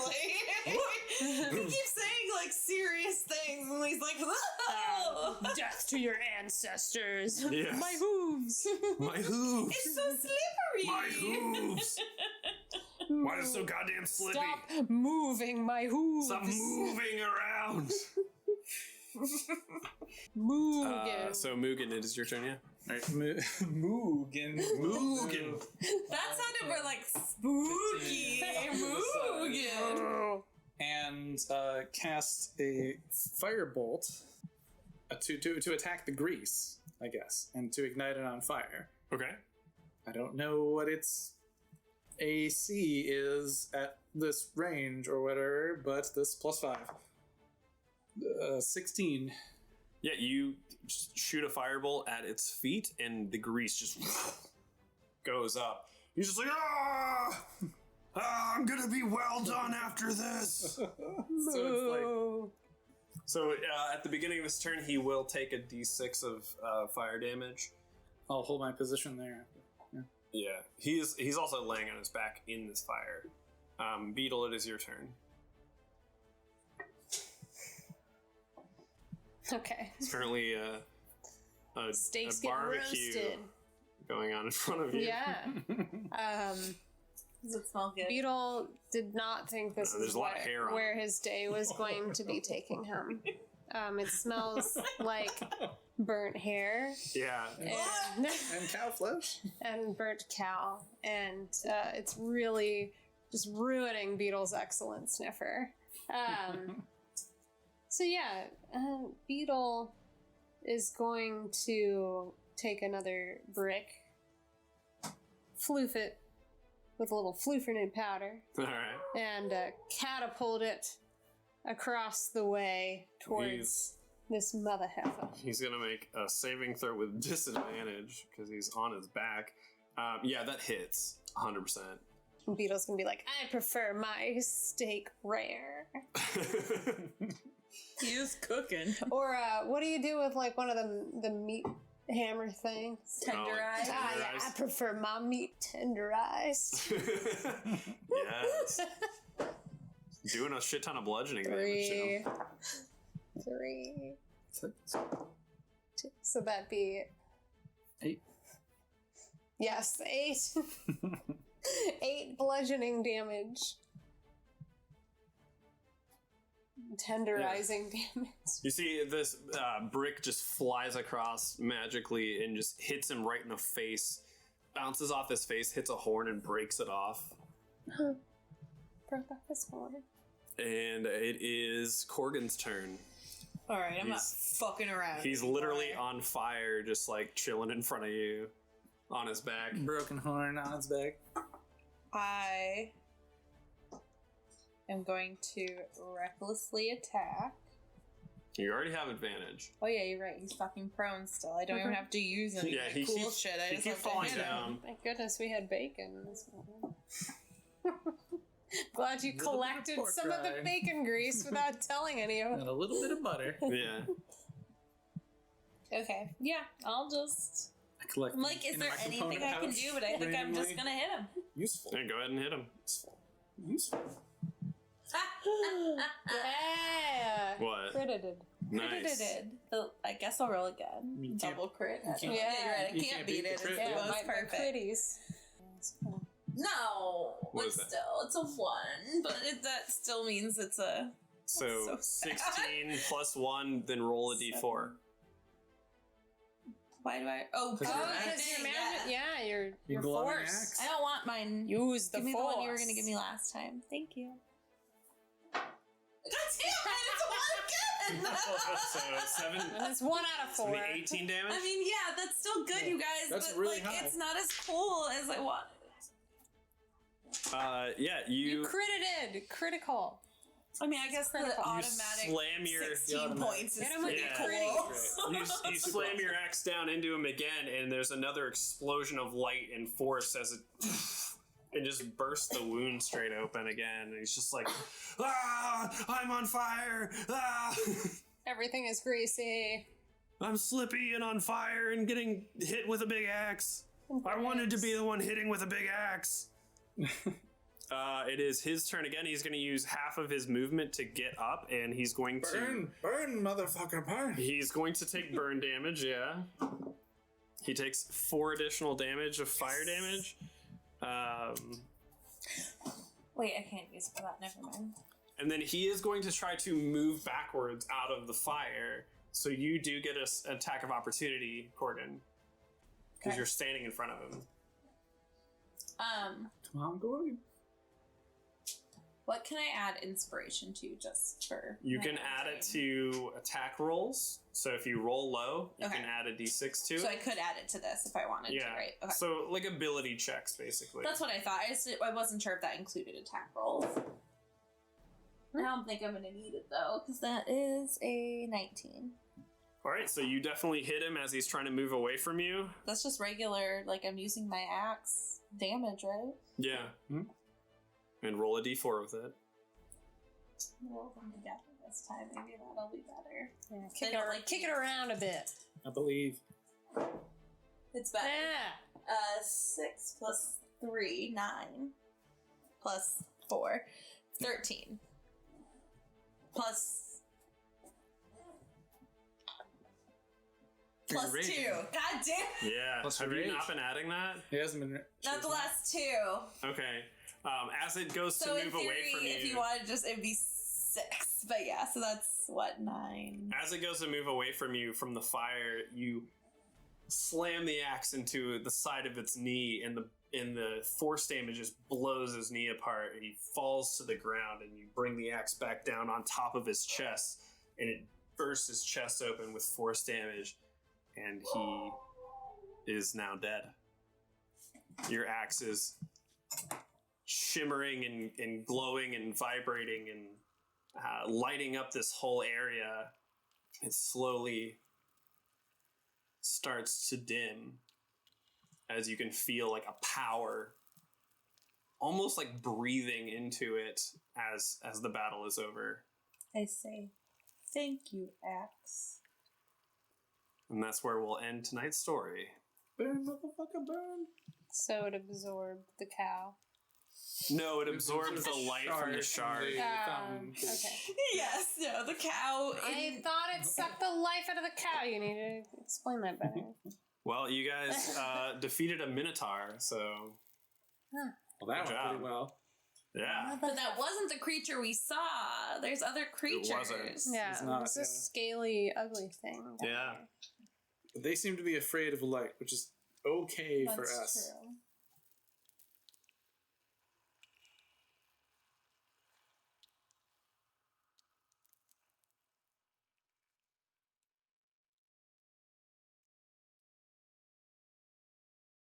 He keeps saying like serious things, and he's like, "Whoa!" Death to your ancestors. Yes. My hooves. My hooves! It's so slippery. My hooves! Why is it so goddamn slippy? Stop moving my hooves. Stop moving around! Mugen. So Mugen, it is your turn, yeah? All right, Mugen. That sounded more like spooky. Mugen. And cast a firebolt to attack the grease, I guess, and to ignite it on fire. Okay. I don't know what its AC is at this range or whatever, but this +5. 16. Yeah, you just shoot a firebolt at its feet, and the grease just goes up. He's just like, I'm gonna be well done after this. So at the beginning of his turn, he will take a d6 of fire damage. I'll hold my position there. Yeah, he's also laying on his back in this fire. Beetle, it is your turn. Okay. It's currently a Steaks a get barbecue roasted. going on in front of you. Yeah. Does it smell good? Beetle did not think this There's is a lot of hair on where his day was going to be taking him. It smells like burnt hair Yeah. And cow flesh. and burnt cow, and it's really just ruining Beetle's excellent sniffer. So yeah, Beetle is going to take another brick, floof it with a little floofernude powder, All right. and catapult it across the way towards this mother heifer. He's gonna make a saving throw with disadvantage because he's on his back. Yeah, that hits 100%. And Beetle's gonna be like, I prefer my steak rare. He is cooking. Or what do you do with like one of the meat hammer things? Tenderized. Yeah, I prefer my meat tenderized. Yes. Doing a shit ton of bludgeoning damage. Three. So, So that'd be 8. yes, 8. 8 bludgeoning damage. Tenderizing damage. You see this brick just flies across magically and just hits him right in the face, bounces off his face, hits a horn and breaks it off. Broke off his horn. And it is Korgan's turn. Alright, I'm not fucking around. He's literally on fire, just like chilling in front of you on his back. Broken horn on its back. I am going to recklessly attack. You already have advantage. Oh yeah, you're right. He's fucking prone still. I don't even have to use any Yeah, he cool keeps- shit. I he just keeps have to falling hit him. down. Thank goodness we had bacon this morning. Glad you Little bit of collected pork some of the rind. bacon grease without telling any of And us. a little bit of butter. Yeah. Okay. Yeah, I'll just. I collect I'm like, is in there my anything component I can pouch do? But I think I'm just randomly. gonna hit him. Useful. Yeah, go ahead and hit him. Useful. Yeah. What? Credited. Nice. So I guess I'll roll again. You can't- Double crit. you can't- Yeah, you're right. I you can't can't beat beat it. the crit, It's yeah. the most my perfect. critties. No, What but is that? still, it's a 1. But that still means it's a. So That's so sad. 16 plus 1, then roll a d4. Why do I? Oh, Because Oh, your because axe. your magic. Yeah, your Your glowing force. axe. I don't want mine. Use the Give me force. the one you were gonna give me last time. Thank you. God damn it! It's a 1 again. So 7. And it's 1 out of So 4. 18 damage? I mean, yeah, that's still good, you guys. That's but really like, high. it's not as cool as I wanted. Yeah, You you credited. Critical. I mean, I guess the critical. automatic slam your 16 automatic. points is Hit him with pretty the cool. you slam your axe down into him again, and there's another explosion of light and force as it just bursts the wound straight open again. And he's just like, I'm on fire! Ah! Everything is greasy. I'm slippy and on fire and getting hit with a big axe. I wanted to be the one hitting with a big axe. It is his turn again. He's going to use half of his movement to get up, and he's going to... Burn, motherfucker, burn. He's going to take burn damage, yeah. He takes 4 additional damage of fire damage. Wait, I can't use it for that. Never mind. And then he is going to try to move backwards out of the fire. So you do get an attack of opportunity, Korgan. because Okay. you're standing in front of him. Come on, Gordon. What can I add inspiration to just for? You my can own add it thing? to attack rolls. So if you roll low, you Okay. can add a d6 to So it. I could add it to this if I wanted to, right? Okay. So like ability checks, basically. That's what I thought. I wasn't sure if that included attack rolls. I don't think I'm gonna need it though, because that is a 19. All right, so you definitely hit him as he's trying to move away from you. That's just regular, like I'm using my axe damage, right? Yeah. And roll a d4 with it. Roll them together this time. Maybe that'll be better. Yeah, They kick it around a bit. I believe. It's better. Yeah. 6 plus 3, 9. Plus 4, 13. Plus. Plus Rage. 2. God damn. Yeah. Plus Have your you rage. not been adding that? It hasn't been. Not the last 2. Okay. As it goes So to in move theory, away from you, if you wanted just, it'd be 6. But yeah, so that's what, 9. as it goes to move away from you from the fire, you slam the axe into the side of its knee, and the force damage just blows his knee apart. And he falls to the ground, and you bring the axe back down on top of his chest, and it bursts his chest open with force damage, and he is now dead. Your axe is shimmering and glowing and vibrating and lighting up this whole area. It slowly starts to dim as you can feel like a power almost like breathing into it as the battle is over. I say, thank you, axe. And that's where we'll end tonight's story. Burn, motherfucker, burn. So it absorbed the cow. No, it absorbs the light from the shard. Okay. Yes, no, the cow. I thought it sucked the life out of the cow. You need to explain that better. Well, you guys defeated a Minotaur, so Well, that Good went job. pretty well. yeah. But that wasn't the creature we saw. There's other creatures. wasn't. Yeah, It's not, it's a yeah. scaly, ugly thing. down Yeah. there. But they seem to be afraid of light, which is okay for That's us. true.